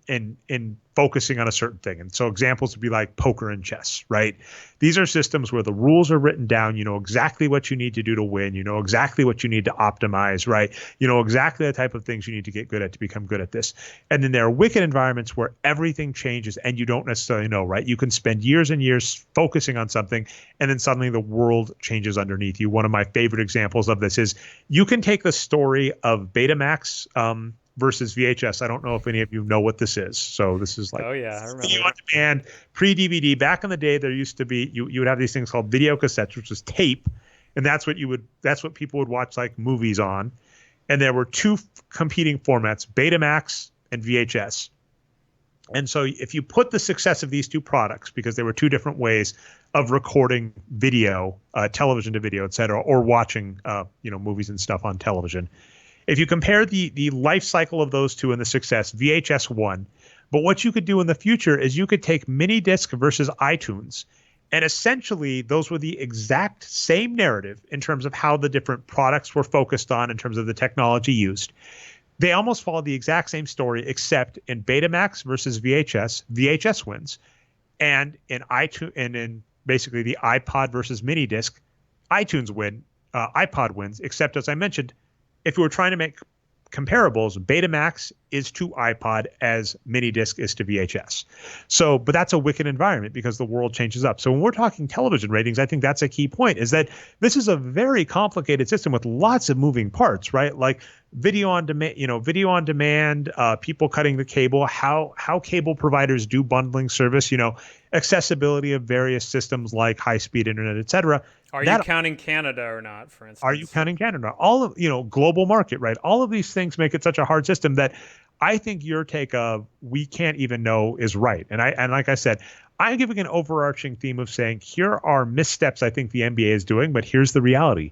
focusing on a certain thing. And so examples would be like poker and chess, right? These are systems where the rules are written down. You know exactly what you need to do to win. You know exactly what you need to optimize, right? You know exactly the type of things you need to get good at to become good at this. And then there are wicked environments where everything changes and you don't necessarily know, right? You can spend years and years focusing on something and then suddenly the world changes underneath you. One of my favorite examples of this is you can take the story of Betamax, versus VHS. I don't know if any of you know what this is. So this is like, oh yeah, I remember. Video on demand, pre-DVD. Back in the day, there used to be you would have these things called video cassettes, which was tape, and that's what people would watch like movies on. And there were two competing formats, Betamax and VHS. And so if you put the success of these two products, because there were two different ways of recording video, television to video, et cetera, or watching movies and stuff on television. If you compare the life cycle of those two and the success, VHS won. But what you could do in the future is you could take mini disc versus iTunes. And essentially, those were the exact same narrative in terms of how the different products were focused on in terms of the technology used. They almost followed the exact same story, except in Betamax versus VHS, VHS wins. And in iTunes, and in basically the iPod versus mini disc, iTunes win, iPod wins, except as I mentioned, if we were trying to make comparables, Betamax is to iPod as mini disc is to VHS. So, but that's a wicked environment because the world changes up. So when we're talking television ratings, I think that's a key point, is that this is a very complicated system with lots of moving parts, right? Like video on demand, people cutting the cable, how cable providers do bundling service, accessibility of various systems like high-speed internet, et cetera. Are you counting Canada or not, for instance? Are you counting Canada? All of, global market, right? All of these things make it such a hard system that I think your take of we can't even know is right. And like I said, I'm giving an overarching theme of saying here are missteps I think the NBA is doing, but here's the reality.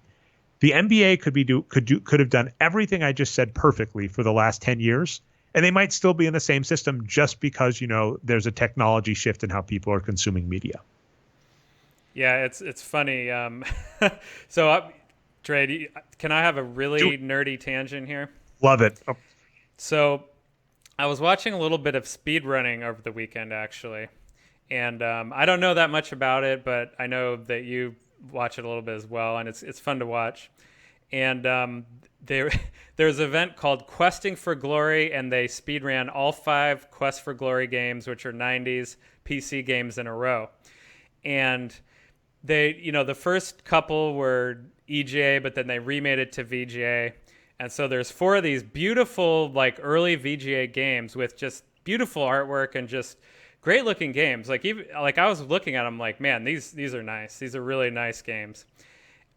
The NBA could have done everything I just said perfectly for the last 10 years, and they might still be in the same system just because, there's a technology shift in how people are consuming media. Yeah, it's funny. So, Dre, can I have a really nerdy tangent here? Love it. Oh. So, I was watching a little bit of speedrunning over the weekend, actually. And I don't know that much about it, but I know that you watch it a little bit as well, and it's fun to watch. And there's an event called Questing for Glory, and they speedran all 5 Quest for Glory games, which are 90s PC games in a row. And they, the first couple were EGA, but then they remade it to VGA. And so there's 4 of these beautiful, like early VGA games with just beautiful artwork and just great looking games. Like I was looking at them like, man, these are nice. These are really nice games.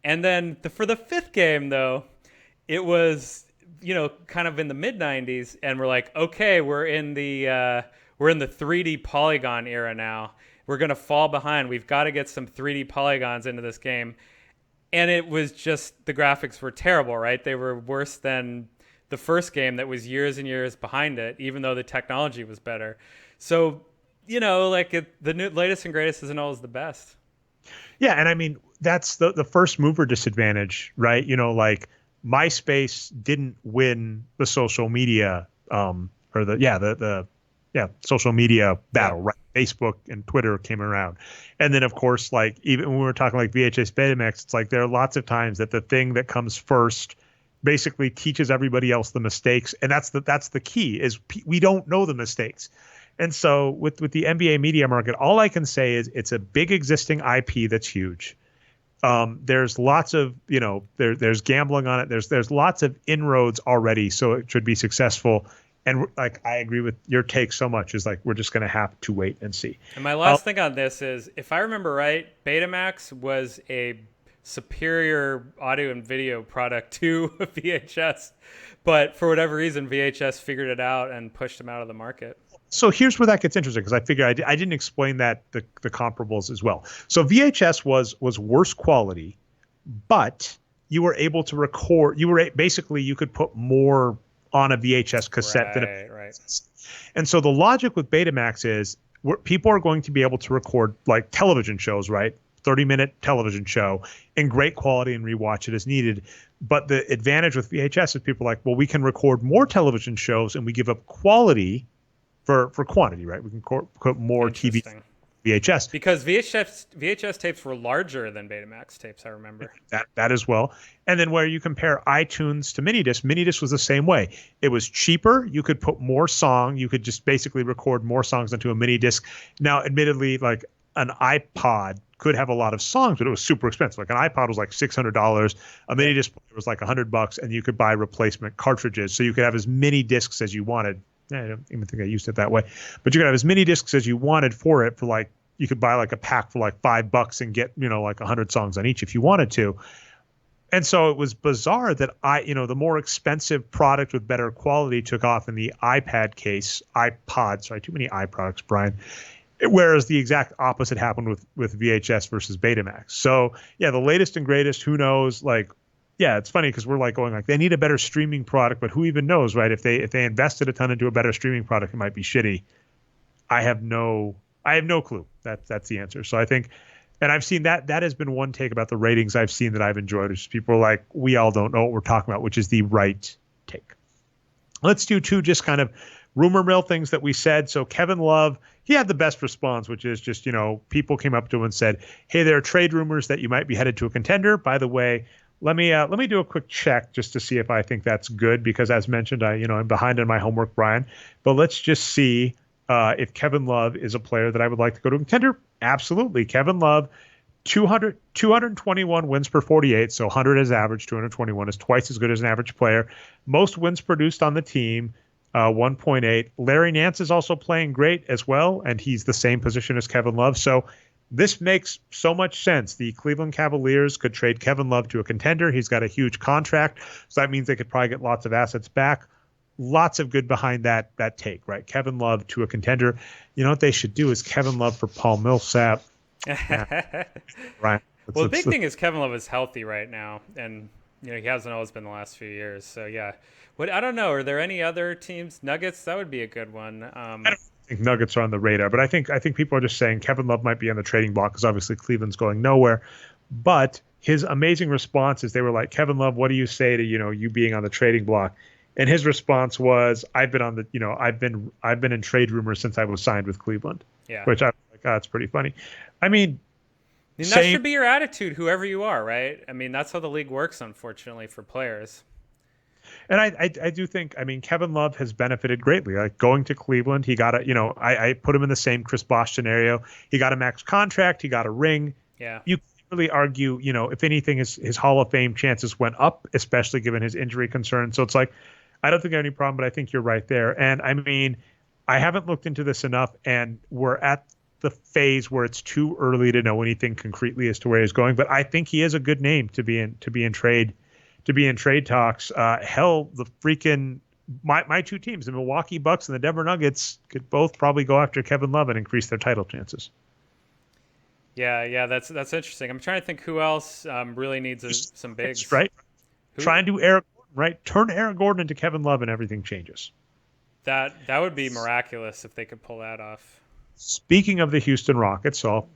And then for the 5th game though, it was, kind of in the mid 90s, and we're like, okay, we're in the 3D polygon era now. We're going to fall behind. We've got to get some 3D polygons into this game. And it was just, the graphics were terrible, right? They were worse than the first game that was years and years behind it, even though the technology was better. So, the latest and greatest isn't always the best. Yeah, and I mean that's the first mover disadvantage, right? Like MySpace didn't win the social media or the social media battle, right? Facebook and Twitter came around. And then of course, like even when we were talking like VHS Betamax, it's like there are lots of times that the thing that comes first basically teaches everybody else the mistakes, and that's the key is we don't know the mistakes. And so with the NBA media market, all I can say is it's a big existing IP that's huge. There's lots of, there's gambling on it. There's lots of inroads already, so it should be successful. And like I agree with your take so much is like we're just going to have to wait and see. And my last thing on this is, if I remember right, Betamax was a superior audio and video product to VHS, but for whatever reason, VHS figured it out and pushed them out of the market. So here's where that gets interesting, because I figure I didn't explain that the comparables as well. So VHS was worse quality, but you were able to record. You could put more on a VHS cassette than a right. And so the logic with Betamax is people are going to be able to record like television shows, right? 30-minute television show in great quality and rewatch it as needed. But the advantage with VHS is people are like, well, we can record more television shows and we give up quality for quantity, right? We can put more TV VHS. Because VHS tapes were larger than Betamax tapes, I remember. That as well. And then where you compare iTunes to minidisc was the same way. It was cheaper. You could put more song. You could just basically record more songs into a minidisc. Now, admittedly, like an iPod could have a lot of songs, but it was super expensive. Like an iPod was like $600. A minidisc was like $100, and you could buy replacement cartridges. So you could have as many discs as you wanted. I don't even think I used it that way, but you could have as many discs as you wanted for it. For like, you could buy like a pack for like $5 and get, like 100 songs on each if you wanted to. And so it was bizarre that the more expensive product with better quality took off in the iPod, sorry, too many products, Brian. Whereas the exact opposite happened with VHS versus Betamax. So yeah, the latest and greatest, who knows, like, yeah, it's funny because we're like going like they need a better streaming product, but who even knows, right? If they invested a ton into a better streaming product, it might be shitty. I have no clue. That's the answer. So I think, and I've seen that has been one take about the ratings I've seen that I've enjoyed, which is people are like, we all don't know what we're talking about, which is the right take. Let's do two just kind of rumor mill things that we said. So Kevin Love, he had the best response, which is just, people came up to him and said, hey, there are trade rumors that you might be headed to a contender. By the way, let me do a quick check just to see if I think that's good, because as mentioned, I'm behind on my homework, Brian. But let's just see if Kevin Love is a player that I would like to go to a contender. Absolutely. Kevin Love, 221 wins per 48. So 100 as average, 221 is twice as good as an average player. Most wins produced on the team, 1.8. Larry Nance is also playing great as well, and he's the same position as Kevin Love. So this makes so much sense. The Cleveland Cavaliers could trade Kevin Love to a contender. He's got a huge contract, so that means they could probably get lots of assets back. Lots of good behind that take, right? Kevin Love to a contender. You know what they should do is Kevin Love for Paul Millsap. Right. Well, the big thing is Kevin Love is healthy right now, and he hasn't always been the last few years. So yeah, I don't know. Are there any other teams? Nuggets, that would be a good one. I don't think Nuggets are on the radar, but I think people are just saying Kevin Love might be on the trading block because obviously Cleveland's going nowhere. But his amazing response is they were like, Kevin Love, what do you say to you being on the trading block? And his response was, I've been on the I've been in trade rumors since I was signed with Cleveland. Yeah, which I was like, that's pretty funny. I mean, that should be your attitude, whoever you are, right? I mean, that's how the league works, unfortunately, for players. And I do think, Kevin Love has benefited greatly. Like going to Cleveland, he got I put him in the same Chris Bosh scenario. He got a max contract. He got a ring. Yeah. You can't really argue, if anything, his Hall of Fame chances went up, especially given his injury concerns. So it's like, I don't think I have any problem, but I think you're right there. And I haven't looked into this enough, and we're at the phase where it's too early to know anything concretely as to where he's going. But I think he is a good name to be in trade to be in trade talks. Hell, the freaking my two teams, the Milwaukee Bucks and the Denver Nuggets, could both probably go after Kevin Love and increase their title chances. Yeah, that's interesting. I'm trying to think who else really needs some bigs. Right? Try and do Eric Gordon, right? Turn Eric Gordon into Kevin Love and everything changes. That would be miraculous if they could pull that off. Speaking of the Houston Rockets, so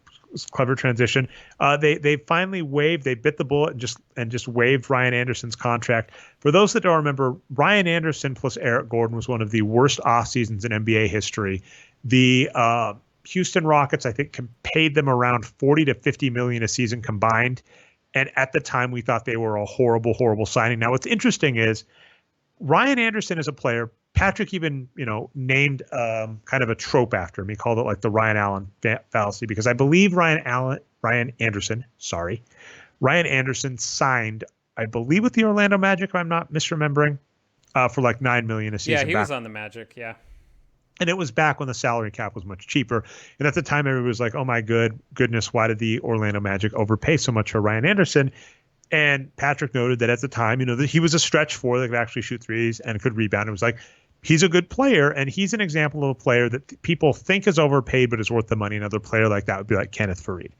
clever transition. They finally waived. They bit the bullet and just waived Ryan Anderson's contract. For those that don't remember, Ryan Anderson plus Eric Gordon was one of the worst off seasons in NBA history. The Houston Rockets, I think, paid them around $40 to $50 million a season combined. And at the time, we thought they were a horrible, horrible signing. Now, what's interesting is Ryan Anderson is a player. Patrick even, named kind of a trope after him. He called it like the Ryan Allen fallacy, because I believe Ryan Anderson signed, I believe, with the Orlando Magic, if I'm not misremembering, for like $9 million a season. Yeah, he was on the Magic, yeah. And it was back when the salary cap was much cheaper. And at the time, everybody was like, oh my goodness, why did the Orlando Magic overpay so much for Ryan Anderson? And Patrick noted that at the time, that he was a stretch four that could actually shoot threes and could rebound. It was like, he's a good player, and he's an example of a player that people think is overpaid but is worth the money. Another player like that would be like Kenneth Faried.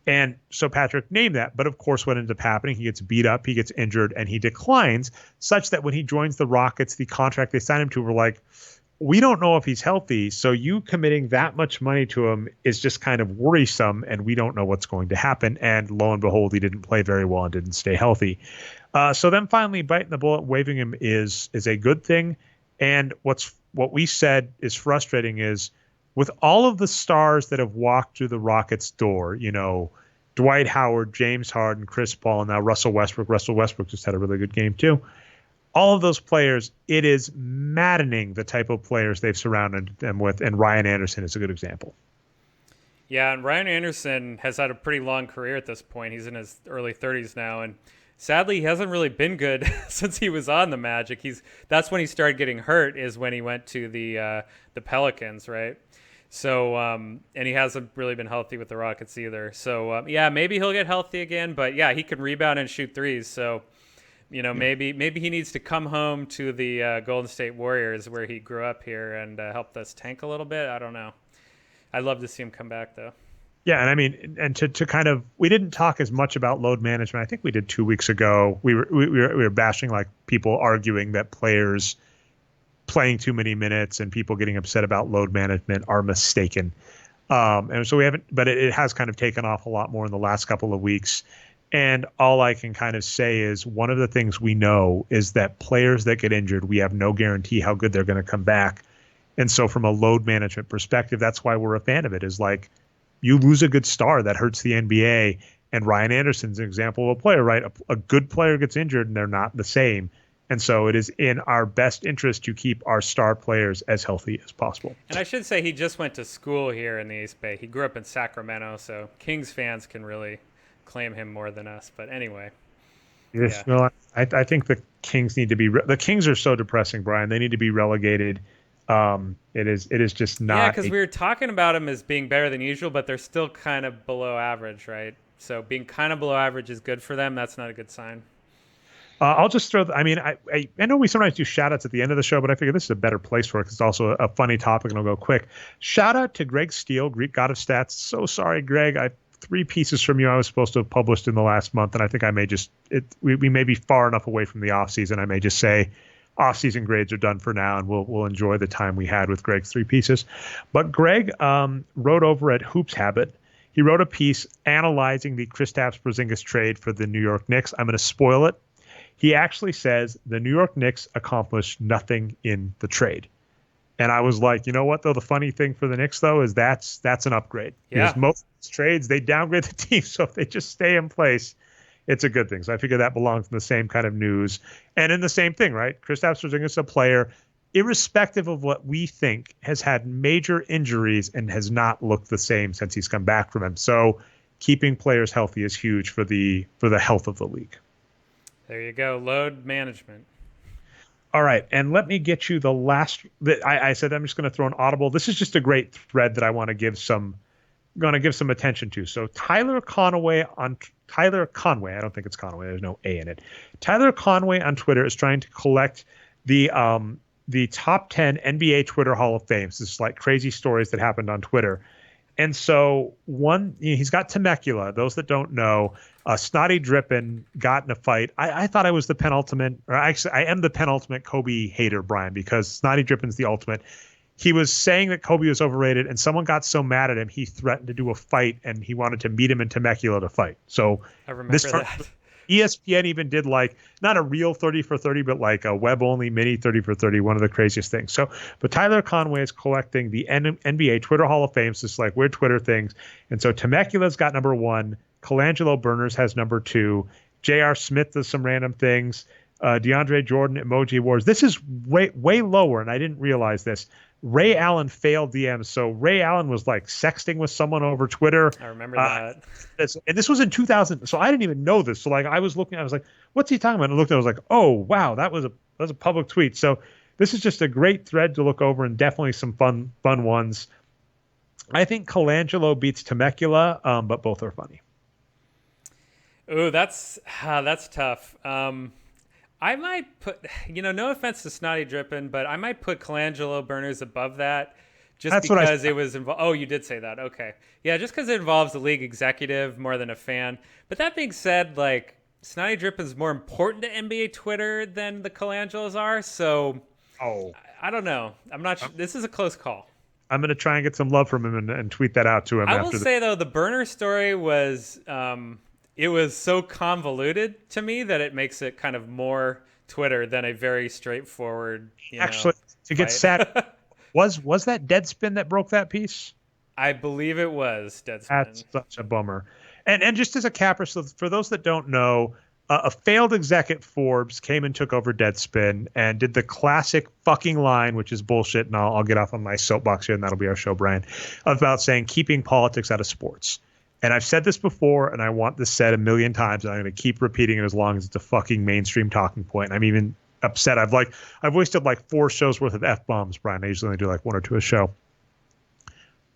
And so Patrick named that, but of course what ends up happening, he gets beat up, he gets injured, and he declines, such that when he joins the Rockets, the contract they signed him to were like, we don't know if he's healthy, so you committing that much money to him is just kind of worrisome, and we don't know what's going to happen. And lo and behold, he didn't play very well and didn't stay healthy. So then finally biting the bullet, waiving him is a good thing. And what we said is frustrating is, with all of the stars that have walked through the Rockets' door, Dwight Howard, James Harden, Chris Paul, and now Russell Westbrook. Russell Westbrook just had a really good game too. All of those players, it is maddening the type of players they've surrounded them with, and Ryan Anderson is a good example. Yeah, and Ryan Anderson has had a pretty long career at this point. He's in his early 30s now, and sadly, he hasn't really been good since he was on the Magic. That's when he started getting hurt, is when he went to the Pelicans, right? So, and he hasn't really been healthy with the Rockets either. So, yeah, maybe he'll get healthy again. But yeah, he can rebound and shoot threes. So, maybe he needs to come home to the Golden State Warriors, where he grew up here, and help us tank a little bit. I don't know. I'd love to see him come back, though. Yeah, and I mean, and to kind of, we didn't talk as much about load management. I think we did 2 weeks ago. We were bashing like people arguing that players playing too many minutes and people getting upset about load management are mistaken. And so we haven't, but it has kind of taken off a lot more in the last couple of weeks. And all I can kind of say is, one of the things we know is that players that get injured, we have no guarantee how good they're going to come back. And so from a load management perspective, that's why we're a fan of it, is like, you lose a good star, that hurts the NBA. And Ryan Anderson's an example of a player, right? A good player gets injured and they're not the same. And so it is in our best interest to keep our star players as healthy as possible. And I should say, he just went to school here in the East Bay. He grew up in Sacramento, so Kings fans can really claim him more than us. But anyway. Yes, yeah. Well, I think the Kings need to be the Kings are so depressing, Brian. They need to be relegated. It is just not. Yeah, because we were talking about them as being better than usual, but they're still kind of below average, right? So being kind of below average is good for them. That's not a good sign. I'll just throw. I mean, I know we sometimes do shout outs at the end of the show, but I figure this is a better place for it, because it's also a funny topic, and I'll go quick. Shout out to Greg Steele, Greek God of Stats. So sorry, Greg. 3 pieces from you I was supposed to have published in the last month, and I think I may just we may be far enough away from the off season. I may just say off-season grades are done for now, and we'll enjoy the time we had with Greg's 3 pieces. But Greg wrote over at Hoops Habit. He wrote a piece analyzing the Kristaps Porzingis trade for the New York Knicks. I'm going to spoil it. He actually says the New York Knicks accomplished nothing in the trade. And I was like, you know what, though? The funny thing for the Knicks, though, is that's an upgrade. Yeah. Because most of these trades, they downgrade the team. So if they just stay in place, it's a good thing. So I figure that belongs in the same kind of news. And in the same thing, right? Kristaps Porzingis is a player, irrespective of what we think, has had major injuries and has not looked the same since he's come back from them. So keeping players healthy is huge for the health of the league. There you go. Load management. All right. And let me get you the last. I said I'm just going to throw an audible. This is just a great thread that I want to give some going to give some attention to. So Tyler Conway, I don't think it's Conway. There's no A in it. Tyler Conway on Twitter is trying to collect the top 10 NBA Twitter Hall of Fames. This is like crazy stories that happened on Twitter. And so he's got Temecula. Those that don't know, Snotty Drippin got in a fight. I thought I was the penultimate, or actually I am the penultimate Kobe hater, Brian, because Snotty Drippin's the ultimate. He was saying that Kobe was overrated, and someone got so mad at him, he threatened to do a fight, and he wanted to meet him in Temecula to fight. So I remember that. ESPN even did like not a real 30 for 30, but like a web only mini 30 for 30, one of the craziest things. So, but Tyler Conway is collecting the NBA Twitter Hall of Fame, just like weird Twitter things. And so Temecula's got number 1, Colangelo Burners has number 2, J.R. Smith does some random things, DeAndre Jordan Emoji Wars. This is way lower, and I didn't realize this. Ray Allen failed DMs. So Ray Allen was like sexting with someone over Twitter. I remember that. And this was in 2000. So I didn't even know this. So like I was looking, I was like, what's he talking about? And I looked at it, I was like, oh, wow, that was a public tweet. So this is just a great thread to look over and definitely some fun ones. I think Colangelo beats Temecula, but both are funny. Ooh, that's tough. I might put, no offense to Snotty Drippin, but I might put Colangelo Burners above that just because it was involved. Oh, you did say that. Okay. Yeah, just because it involves the league executive more than a fan. But that being said, like, Snotty Drippin's more important to NBA Twitter than the Colangelos are. So, I don't know. I'm not sure. This is a close call. I'm going to try and get some love from him and tweet that out to him. I will say, though, the Burner story was... it was so convoluted to me that it makes it kind of more Twitter than a very straightforward. Actually, to get sad, was that Deadspin that broke that piece? I believe it was Deadspin. That's such a bummer. And just as a capper, so for those that don't know, a failed exec at Forbes came and took over Deadspin and did the classic fucking line, which is bullshit. And I'll get off on my soapbox here, and that'll be our show, Brian, about saying keeping politics out of sports. And I've said this before, and I want this said a million times, and I'm going to keep repeating it as long as it's a fucking mainstream talking point. I'm even upset. I've wasted like 4 shows worth of F-bombs, Brian. I usually only do like 1 or 2 a show.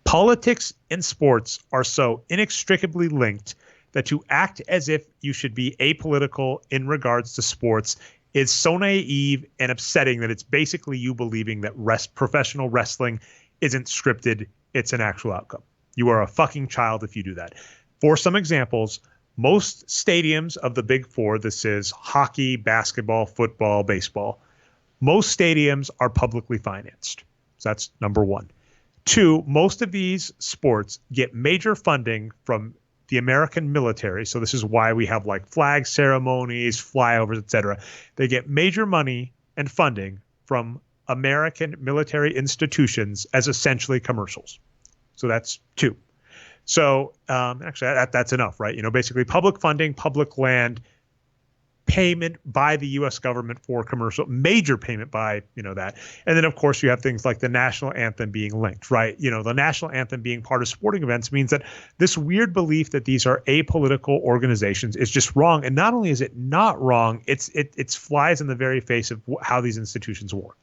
Politics and sports are so inextricably linked that to act as if you should be apolitical in regards to sports is so naive and upsetting that it's basically you believing that professional wrestling isn't scripted, it's an actual outcome. You are a fucking child if you do that. For some examples, most stadiums of the Big Four, this is hockey, basketball, football, baseball, most stadiums are publicly financed. So that's number 1. 2, most of these sports get major funding from the American military. So this is why we have like flag ceremonies, flyovers, etc. They get major money and funding from American military institutions as essentially commercials. So that's 2. So actually, that's enough, right? Basically public funding, public land, payment by the U.S. government for commercial, major payment by, that. And then, of course, you have things like the national anthem being linked, right? The national anthem being part of sporting events means that this weird belief that these are apolitical organizations is just wrong. And not only is it not wrong, it flies in the very face of how these institutions work.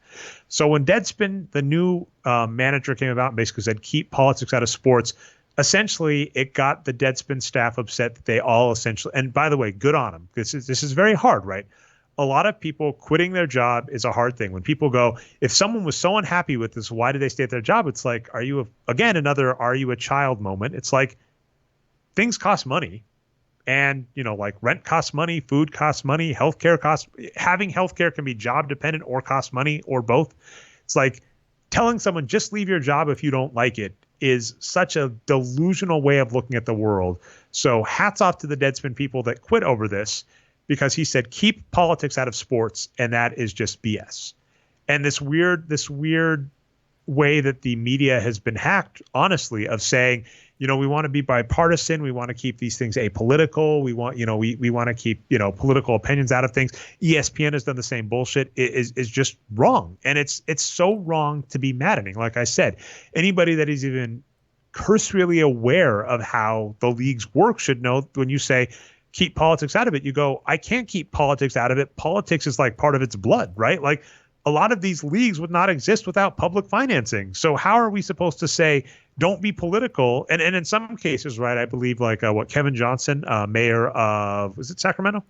So when Deadspin, the new manager, came about and basically said, keep politics out of sports, essentially it got the Deadspin staff upset that they all essentially, and by the way, good on them. This is very hard, right? A lot of people quitting their job is a hard thing. When people go, if someone was so unhappy with this, why did they stay at their job? It's like, are you a child moment? It's like things cost money. And, like rent costs money, food costs money, healthcare costs. Having healthcare can be job dependent or cost money or both. It's like telling someone just leave your job if you don't like it is such a delusional way of looking at the world. So hats off to the Deadspin people that quit over this, because he said keep politics out of sports, and that is just BS. And this weird way that the media has been hacked, honestly, of saying, we want to be bipartisan. We want to keep these things apolitical. We want, we want to keep, political opinions out of things. ESPN has done the same bullshit. It is just wrong. And it's so wrong to be maddening. Like I said, anybody that is even cursorily aware of how the leagues work should know when you say keep politics out of it, you go, I can't keep politics out of it. Politics is like part of its blood, right? Like a lot of these leagues would not exist without public financing. So how are we supposed to say, don't be political? And in some cases, right, I believe like Kevin Johnson, mayor of, was it Sacramento?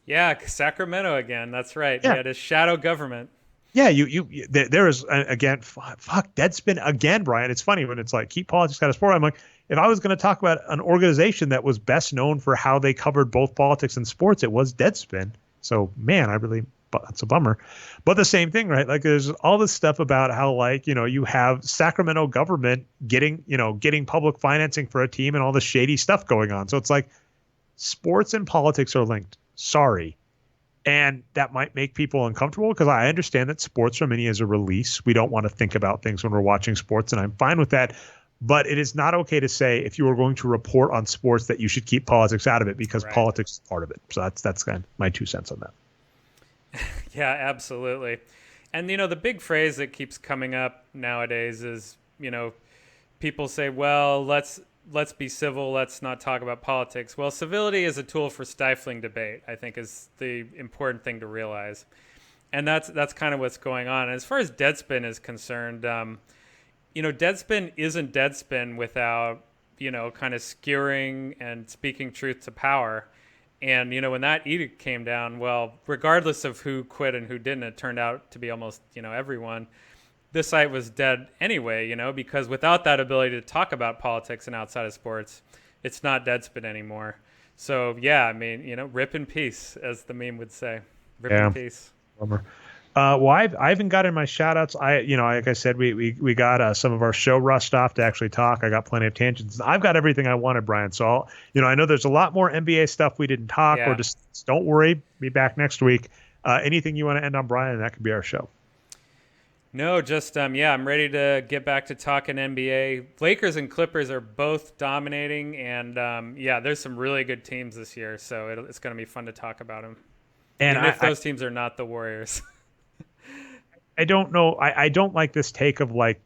Yeah, Sacramento again. That's right. Yeah. He had his shadow government. Yeah, there is, again, fuck, Deadspin again, Brian. It's funny when it's like, keep politics out of sport. I'm like, if I was going to talk about an organization that was best known for how they covered both politics and sports, it was Deadspin. So, man, that's a bummer. But the same thing, right? Like there's all this stuff about how like, you have Sacramento government getting public financing for a team and all the shady stuff going on. So it's like sports and politics are linked. Sorry. And that might make people uncomfortable because I understand that sports for many is a release. We don't want to think about things when we're watching sports, and I'm fine with that. But it is not okay to say if you are going to report on sports that you should keep politics out of it because politics is part of it. So that's kind of my 2 cents on that. Yeah, absolutely. And, the big phrase that keeps coming up nowadays is, people say, well, let's be civil. Let's not talk about politics. Well, civility is a tool for stifling debate, I think, is the important thing to realize. And that's kind of what's going on. And as far as Deadspin is concerned, Deadspin isn't Deadspin without, kind of skewering and speaking truth to power. And, when that edict came down, well, regardless of who quit and who didn't, it turned out to be almost, everyone. This site was dead anyway, because without that ability to talk about politics and outside of sports, it's not Deadspin anymore. So, yeah, I mean, rip in peace, as the meme would say. Rip in peace. Bummer. Well, I haven't gotten my shout outs. Like I said, we got some of our show rust off to actually talk. I got plenty of tangents. I've got everything I wanted, Brian. So I know there's a lot more NBA stuff we didn't talk or just don't worry. Be back next week. Anything you want to end on, Brian, that could be our show. No, just, I'm ready to get back to talking NBA. Lakers and Clippers are both dominating, and, there's some really good teams this year, so it's going to be fun to talk about them. And even if those teams are not the Warriors. I don't know. I don't like this take of like,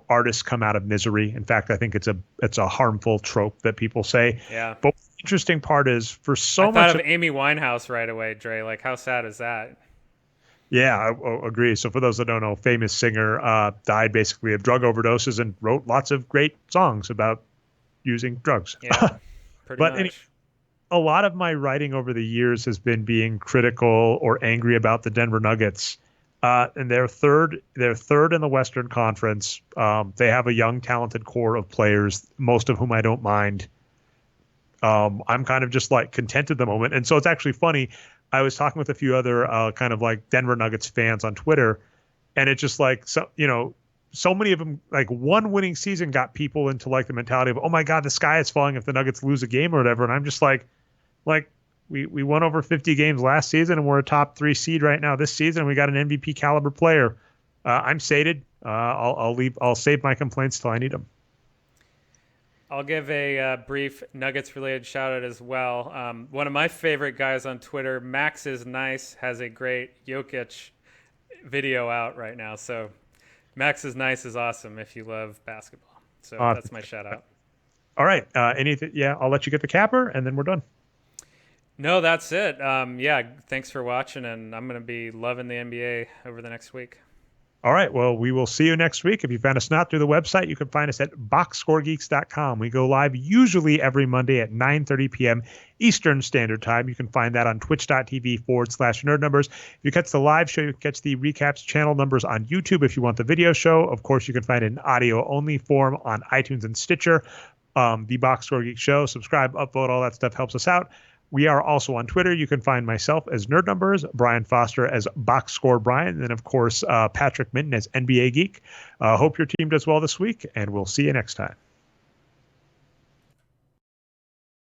artists come out of misery. In fact, I think it's a harmful trope that people say. Yeah. But the interesting part is for so much. I thought of Amy Winehouse right away, Dre. Like, how sad is that? Yeah, I agree. So for those that don't know, famous singer died basically of drug overdoses and wrote lots of great songs about using drugs. Yeah, pretty much. A lot of my writing over the years has been being critical or angry about the Denver Nuggets. And they're third in the Western Conference. They have a young, talented core of players, most of whom I don't mind. I'm kind of just like content at the moment. And so it's actually funny. I was talking with a few other kind of like Denver Nuggets fans on Twitter, and it's just like, so many of them, like one winning season got people into like the mentality of, oh my God, the sky is falling if the Nuggets lose a game or whatever. And I'm just like we won over 50 games last season and we're a top 3 seed right now this season. And we got an MVP caliber player. I'm sated. I'll save my complaints till I need them. I'll give a brief Nuggets-related shout-out as well. One of my favorite guys on Twitter, Max is Nice, has a great Jokic video out right now. So Max is Nice is awesome if you love basketball. So that's my shout-out. All right. Anything? Yeah, I'll let you get the capper, and then we're done. No, that's it. Thanks for watching, and I'm going to be loving the NBA over the next week. All right. Well, we will see you next week. If you found us not through the website, you can find us at boxscoregeeks.com. We go live usually every Monday at 9:30 p.m. Eastern Standard Time. You can find that on twitch.tv/nerd numbers. If you catch the live show, you can catch the recaps channel numbers on YouTube. If you want the video show, of course, you can find it in audio only form on iTunes and Stitcher. The Boxscore Geek Show. Subscribe, upvote, all that stuff helps us out. We are also on Twitter. You can find myself as Nerd Numbers, Brian Foster as Boxscore Brian, and then, of course, Patrick Minton as NBA Geek. Hope your team does well this week, and we'll see you next time.